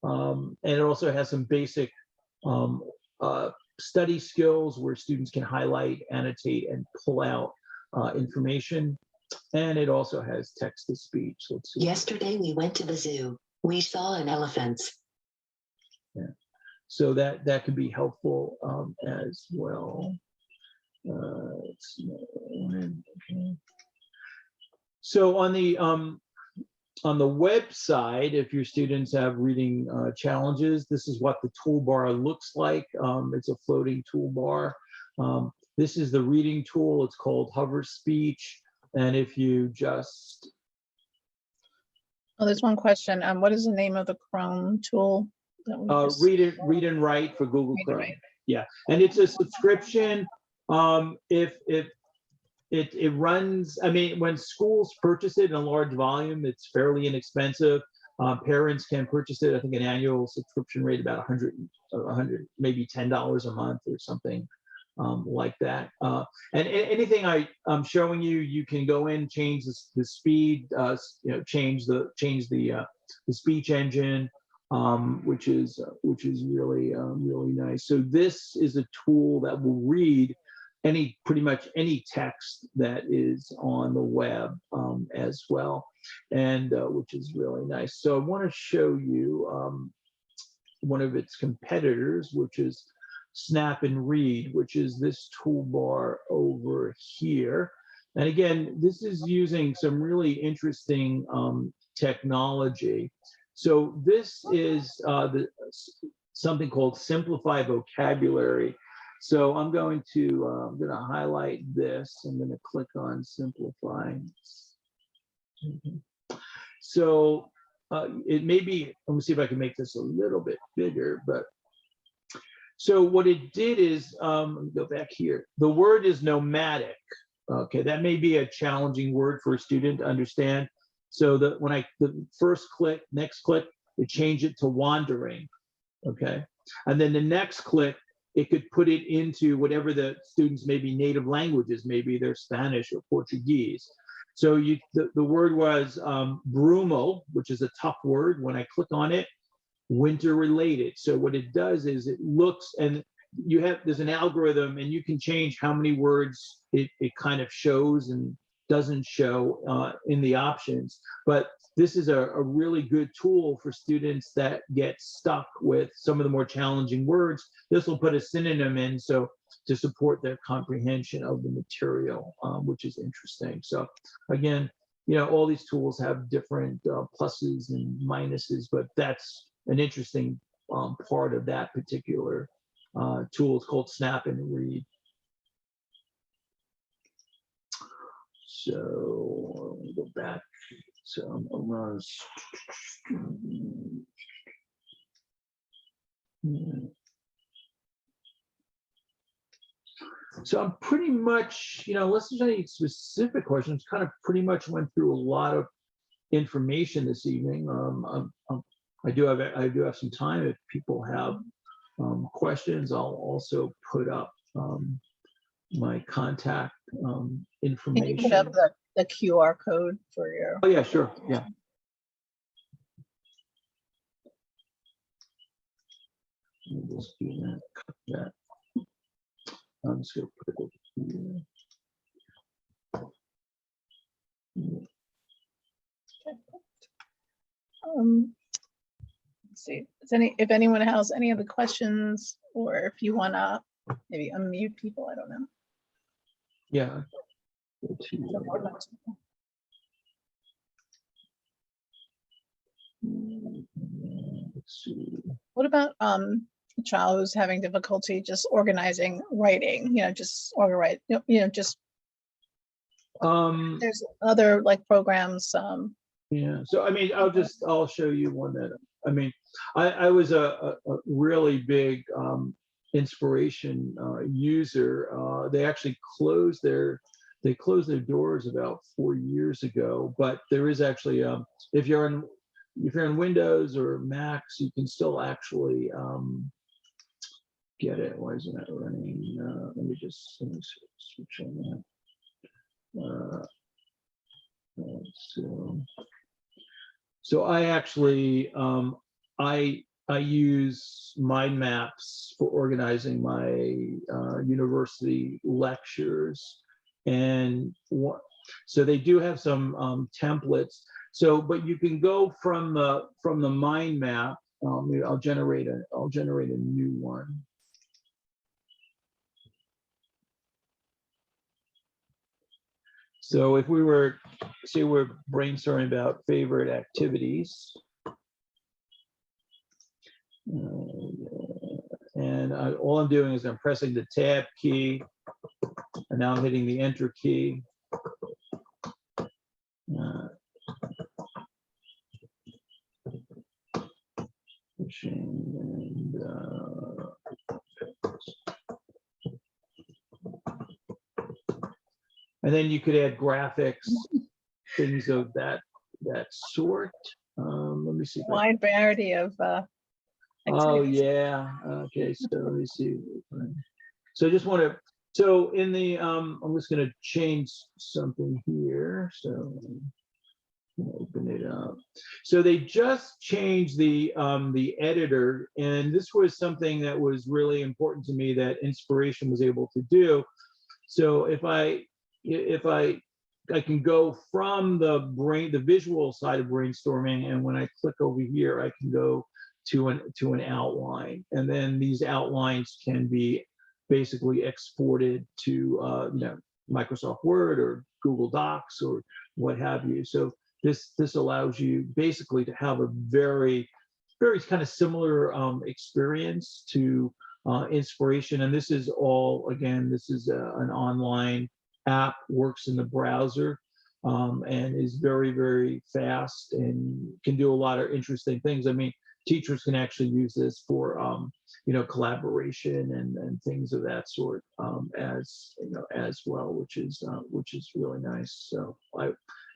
[SPEAKER 1] And it also has some basic study skills where students can highlight, annotate, and pull out information. And it also has text to speech. Let's see.
[SPEAKER 3] Yesterday we went to the zoo. We saw an elephant.
[SPEAKER 1] Yeah. So that can be helpful as well. Let's see. Okay. So on the website, if your students have reading challenges, this is what the toolbar looks like. It's a floating toolbar. This is the reading tool. It's called Hover Speech. And if you just...
[SPEAKER 2] Oh, there's one question. What is the name of the Chrome tool? That we just-
[SPEAKER 1] Read and Write for Google
[SPEAKER 2] Read and
[SPEAKER 1] Chrome.
[SPEAKER 2] Write.
[SPEAKER 1] Yeah, and it's a subscription. If it runs, I mean, when schools purchase it in a large volume, it's fairly inexpensive. Parents can purchase it. I think an annual subscription rate about 100, maybe $10 a month or something like that. And anything I'm showing you, you can go in, change the speed, change the speech engine, which is really really nice. So this is a tool that will read pretty much any text that is on the web as well, and which is really nice. So I want to show you one of its competitors, which is Snap and Read, which is this toolbar over here. And again, this is using some really interesting technology. So this is something called Simplify Vocabulary. So I'm going to highlight this. I'm going to click on Simplify. So it may be, let me see if I can make this a little bit bigger, but so what it did is, let me go back here. The word is nomadic. Okay, that may be a challenging word for a student to understand. So the first click, next click, it changed it to wandering. Okay, and then the next click, it could put it into whatever the students' maybe native languages, maybe they're Spanish or Portuguese. So the word was brumal, which is a tough word. When I click on it, winter related. So what it does is it looks, and there's an algorithm, and you can change how many words it kind of shows and doesn't show in the options. But this is a really good tool for students that get stuck with some of the more challenging words. This will put a synonym in, so to support their comprehension of the material, which is interesting. So again, all these tools have different pluses and minuses, but that's an interesting part of that particular tool. It's called Snap and Read. So let me go back. So so I'm pretty much, unless there's any specific questions, kind of pretty much went through a lot of information this evening. I do have some time if people have questions. I'll also put up my contact information.
[SPEAKER 2] Can you put up the QR code for your?
[SPEAKER 1] Oh yeah, sure. Yeah. Let me just do that. That. I'm just gonna put it over here.
[SPEAKER 2] Let's see. If anyone has any other questions, or if you wanna maybe unmute people, I don't know.
[SPEAKER 1] Yeah. Let's see.
[SPEAKER 2] What about a child who's having difficulty just organizing writing? Just organize. Just there's other like programs.
[SPEAKER 1] Yeah. So I mean, I'll show you one that I mean, I was a really big Inspiration user. They actually closed their they closed their doors about 4 years ago, but there is actually, if you're on Windows or Macs, you can still actually get it. Why isn't that running? Let me switch on that. So I actually I use mind maps for organizing my university lectures, and so they do have some templates. So, but you can go from the mind map. I'll generate a new one. So if we were, say we're brainstorming about favorite activities. And all I'm doing is I'm pressing the tab key, and now I'm hitting the enter key. And then you could add graphics, things of that sort. Let me see.
[SPEAKER 2] Wide variety of
[SPEAKER 1] Oh
[SPEAKER 2] activities.
[SPEAKER 1] yeah. Okay. So let me see. So I just want to. So in the I'm just going to change something here. So open it up. So they just changed the editor, and this was something that was really important to me that Inspiration was able to do. So if I can go from the visual side of brainstorming, and when I click over here, I can go to an outline, and then these outlines can be basically exported to Microsoft Word or Google Docs or what have you. So this allows you basically to have a very kind of similar experience to Inspiration. And this is all, again, this is an online app, works in the browser, and is very, very fast and can do a lot of interesting things. I mean, teachers can actually use this for collaboration and things of that sort, as well, which is really nice. So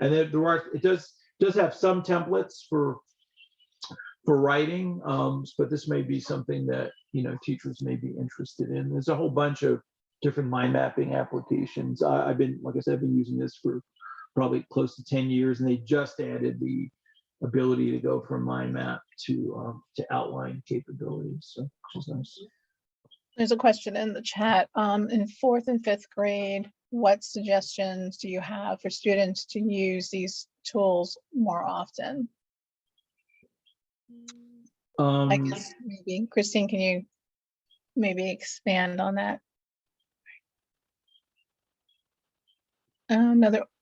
[SPEAKER 1] and then it does have some templates for writing, but this may be something that teachers may be interested in. There's a whole bunch of different mind mapping applications. I've been using this for probably close to 10 years, and they just added the ability to go from mind map to outline capabilities, so which is nice.
[SPEAKER 2] There's a question in the chat. In 4th and 5th grade, what suggestions do you have for students to use these tools more often? I guess maybe Christine, can you maybe expand on that?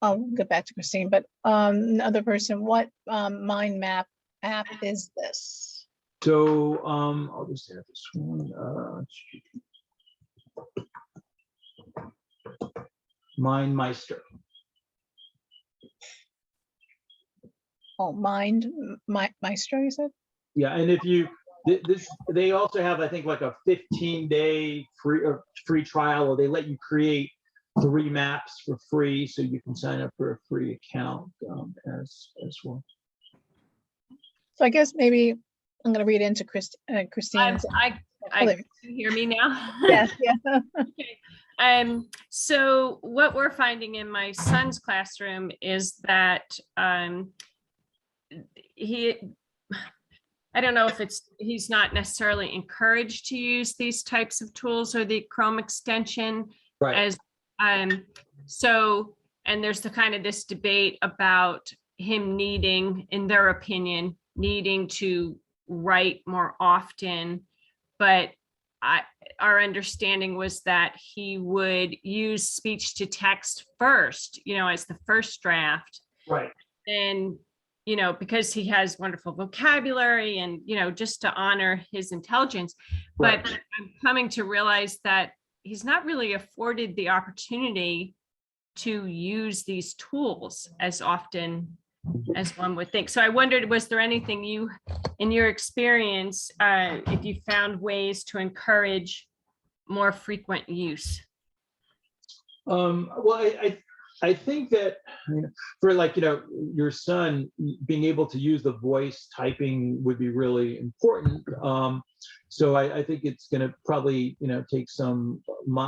[SPEAKER 2] I'll get back to Christine, but another person, what mind map app is this?
[SPEAKER 1] So I'll just add this one. MindMeister.
[SPEAKER 2] Oh, Maestro, you said?
[SPEAKER 1] Yeah, and if you they also have, I think, like a 15-day free trial, or they let you create 3 maps for free, so you can sign up for a free account as well.
[SPEAKER 2] So I guess maybe I'm going to read into Christine's.
[SPEAKER 7] Can you hear me now?
[SPEAKER 2] Yes, yeah.
[SPEAKER 7] Okay. So what we're finding in my son's classroom is that I don't know if he's not necessarily encouraged to use these types of tools or the Chrome extension,
[SPEAKER 1] Right.
[SPEAKER 7] as so, and there's the kind of this debate about him needing, in their opinion, needing to write more often, but our understanding was that he would use speech to text first, as the first draft.
[SPEAKER 1] Right.
[SPEAKER 7] And, because he has wonderful vocabulary and, just to honor his intelligence.
[SPEAKER 1] Right.
[SPEAKER 7] But I'm coming to realize that he's not really afforded the opportunity to use these tools as often as one would think. So I wondered, was there anything in your experience, if you found ways to encourage more frequent use?
[SPEAKER 1] Well, I think that, for like, your son being able to use the voice typing would be really important. So I think it's going to probably, take some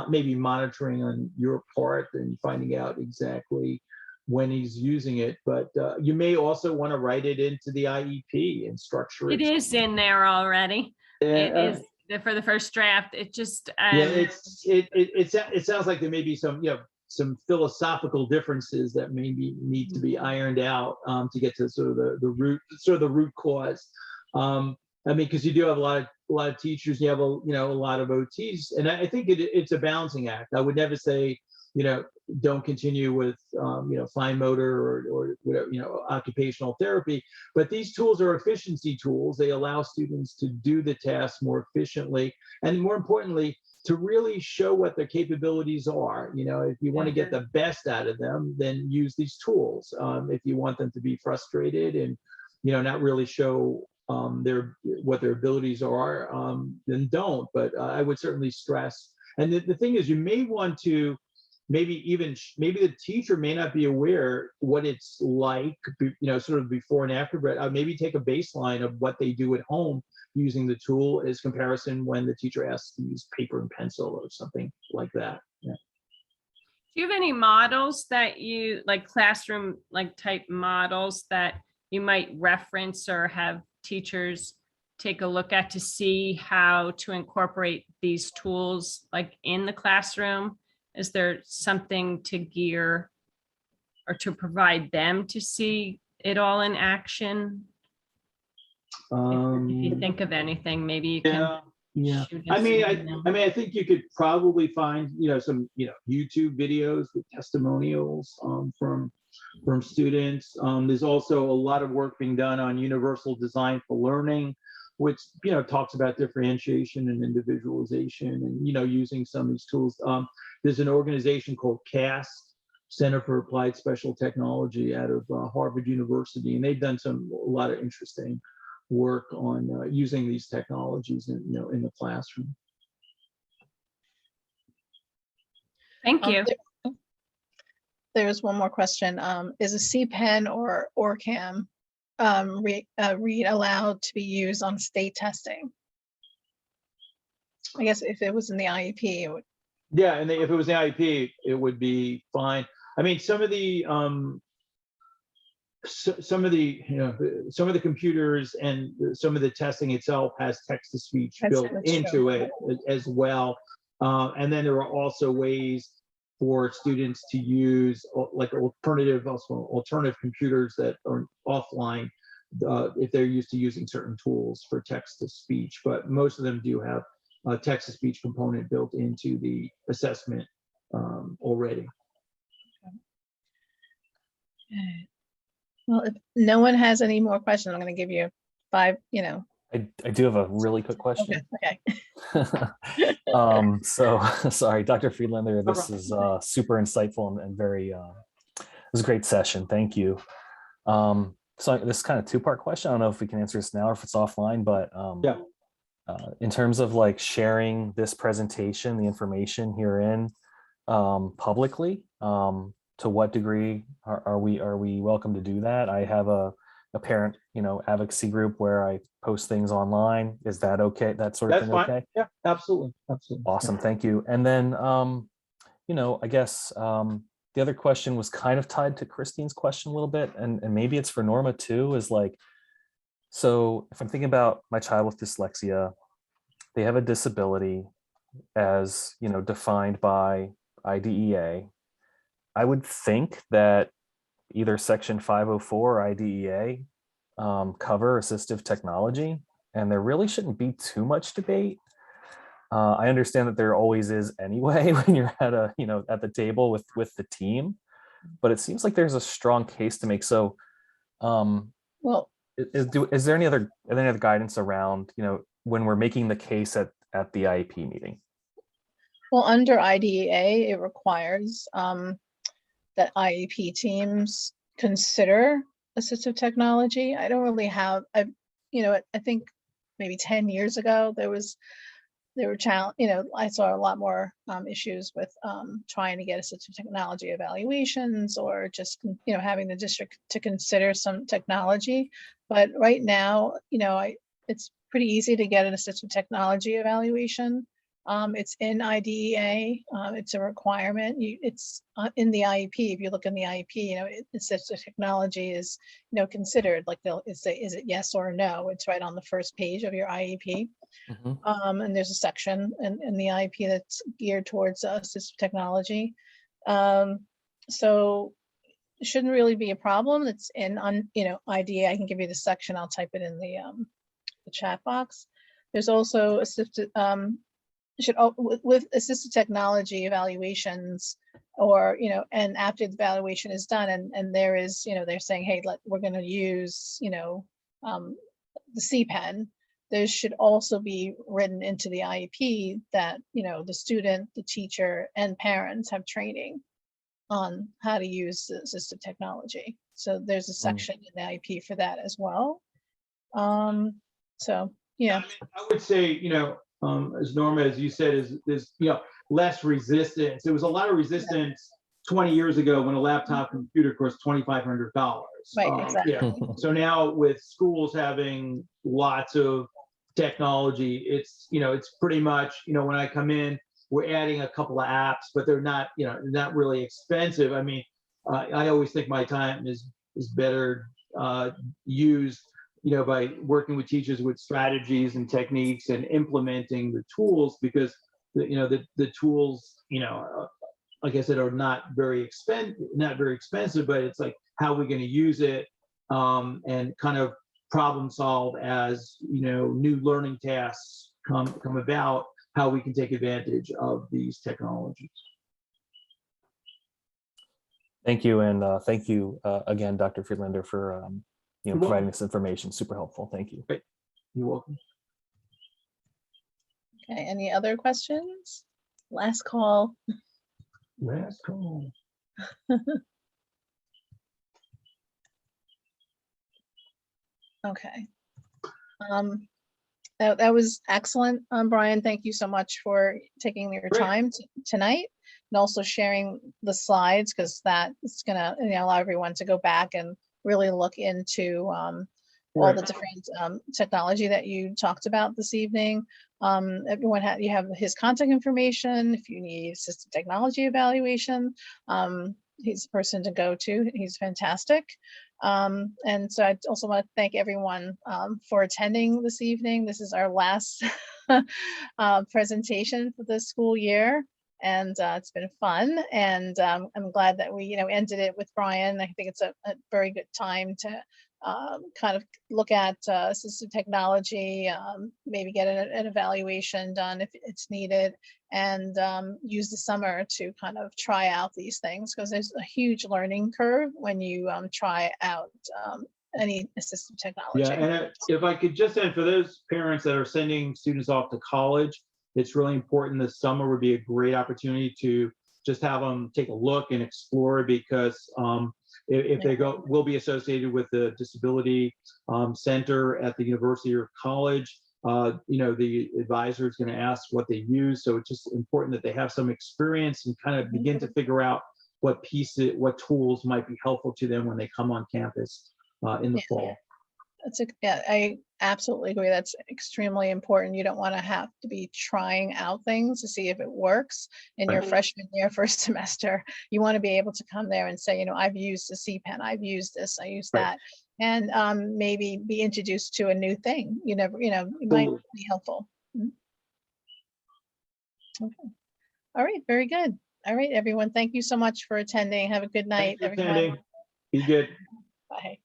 [SPEAKER 1] maybe monitoring on your part and finding out exactly when he's using it. But you may also want to write it into the IEP and structure it.
[SPEAKER 7] It is in there already. It is for the first draft. It just,
[SPEAKER 1] yeah, it sounds like there may be some philosophical differences that maybe need to be ironed out to get to sort of the root cause. I mean, because you do have a lot of teachers, you have a lot of OTs, and I think it's a balancing act. I would never say, don't continue with fine motor or whatever, occupational therapy. But these tools are efficiency tools. They allow students to do the task more efficiently, and more importantly, to really show what their capabilities are. If you want to get the best out of them, then use these tools. If you want them to be frustrated and not really show what their abilities are, then don't. But I would certainly stress. And the thing is, you may want to maybe the teacher may not be aware what it's like, sort of before and after, but maybe take a baseline of what they do at home using the tool as comparison when the teacher asks to use paper and pencil or something like that. Yeah.
[SPEAKER 7] Do you have any models that you like, classroom type models that you might reference or have teachers take a look at to see how to incorporate these tools like in the classroom? Is there something to gear or to provide them to see it all in action? If you think of anything, maybe you can.
[SPEAKER 1] Yeah.
[SPEAKER 7] shoot
[SPEAKER 1] I
[SPEAKER 7] us
[SPEAKER 1] mean,
[SPEAKER 7] an email.
[SPEAKER 1] I think you could probably find, some, YouTube videos with testimonials from students. There's also a lot of work being done on universal design for learning, which, talks about differentiation and individualization and, using some of these tools. There's an organization called CAST, Center for Applied Special Technology, out of Harvard University, and they've done a lot of interesting work on using these technologies in the classroom.
[SPEAKER 7] Thank you.
[SPEAKER 2] There's one more question. Is a C-Pen or OrCam read aloud to be used on state testing? I guess if it was in the IEP, it would.
[SPEAKER 1] Yeah, and if it was the IEP, it would be fine. I mean, some of the computers and some of the testing itself has text to speech built into it as well. And then there are also ways for students to use like alternative computers that are offline if they're used to using certain tools for text to speech. But most of them do have a text to speech component built into the assessment already.
[SPEAKER 2] Okay. Well, if no one has any more questions, I'm going to give you 5,
[SPEAKER 8] I do have a really quick question.
[SPEAKER 2] Okay.
[SPEAKER 8] So sorry, Dr. Friedlander, this is super insightful and very, it was a great session. Thank you. So this is kind of two-part question. I don't know if we can answer this now or if it's offline, but
[SPEAKER 1] yeah.
[SPEAKER 8] In terms of like sharing this presentation, the information herein publicly, to what degree are we welcome to do that? I have a parent, advocacy group where I post things online. Is that okay? That sort of thing okay?
[SPEAKER 1] Yeah, absolutely.
[SPEAKER 8] Awesome, thank you. And then, I guess the other question was kind of tied to Christine's question a little bit, and maybe it's for Norma too, is like, so if I'm thinking about my child with dyslexia, they have a disability as, defined by IDEA. I would think that either Section 504 or IDEA cover assistive technology, and there really shouldn't be too much debate. I understand that there always is anyway when you're at at the table with the team, but it seems like there's a strong case to make. So,
[SPEAKER 2] Well,
[SPEAKER 8] is there any other guidance around when we're making the case at the IEP meeting?
[SPEAKER 2] Well, under IDEA, it requires that IEP teams consider assistive technology. I don't really have, I think maybe 10 years ago, there was there were I saw a lot more issues with trying to get assistive technology evaluations, or just having the district to consider some technology. But right now, it's pretty easy to get an assistive technology evaluation. It's in IDEA. It's a requirement. It's in the IEP. If you look in the IEP, assistive technology is considered. Like they'll say, is it yes or no? It's right on the first page of your IEP. And there's a section in the IEP that's geared towards assistive technology. So it shouldn't really be a problem. It's in IDEA. I can give you the section. I'll type it in the chat box. There's also assistive with assistive technology evaluations, or and after the evaluation is done, and there is they're saying, hey, we're going to use the CPEN. There should also be written into the IEP that the student, the teacher, and parents have training on how to use assistive technology. So there's a section in the IEP for that as well. So yeah,
[SPEAKER 1] I would say, as Norma, as you said, is less resistance. There was a lot of resistance 20 years ago when a laptop computer cost $2,500.
[SPEAKER 2] right, exactly.
[SPEAKER 1] So now with schools having lots of technology, it's pretty much, when I come in, we're adding a couple of apps, but they're not, not really expensive. I mean, I always think my time is better used by working with teachers with strategies and techniques and implementing the tools, because the tools, like I said, are not very expensive, but it's like, how are we going to use it, and kind of problem solve as new learning tasks come about, how we can take advantage of these technologies.
[SPEAKER 8] Thank you, and thank you again, Dr. Friedlander, for providing
[SPEAKER 1] welcome.
[SPEAKER 8] this information. Super helpful. Thank you.
[SPEAKER 1] Great. You're welcome.
[SPEAKER 2] Okay, any other questions? Last call.
[SPEAKER 1] Last call.
[SPEAKER 2] Okay. That was excellent, Brian. Thank you so much for taking your
[SPEAKER 1] Great.
[SPEAKER 2] time tonight, and also sharing the slides, because that is going to allow everyone to go back and really look into all the different technology that you talked about this evening. Everyone you have his contact information if you need assistive technology evaluation. He's the person to go to. He's fantastic. And so I also want to thank everyone for attending this evening. This is our last presentation for the school year, and it's been fun. And I'm glad that we ended it with Brian. I think it's a very good time to kind of look at assistive technology, maybe get an evaluation done if it's needed, and use the summer to kind of try out these things, because there's a huge learning curve when you try out any assistive technology.
[SPEAKER 1] Yeah, and if I could just add, for those parents that are sending students off to college, it's really important this summer would be a great opportunity to just have them take a look and explore, because if they go, will be associated with the disability center at the university or college. The advisor is going to ask what they use. So it's just important that they have some experience and kind of begin to figure out what tools might be helpful to them when they come on campus in the fall.
[SPEAKER 2] Yeah, I absolutely agree. That's extremely important. You don't want to have to be trying out things to see if it works in your freshman year, first semester. You want to be able to come there and say, I've used the CPEN, I've used this, I use that, and maybe be introduced to a new thing. It might be helpful. Okay. All right, very good. All right, everyone. Thank you so much for attending. Have a good night, everyone.
[SPEAKER 1] Be good.
[SPEAKER 2] Bye.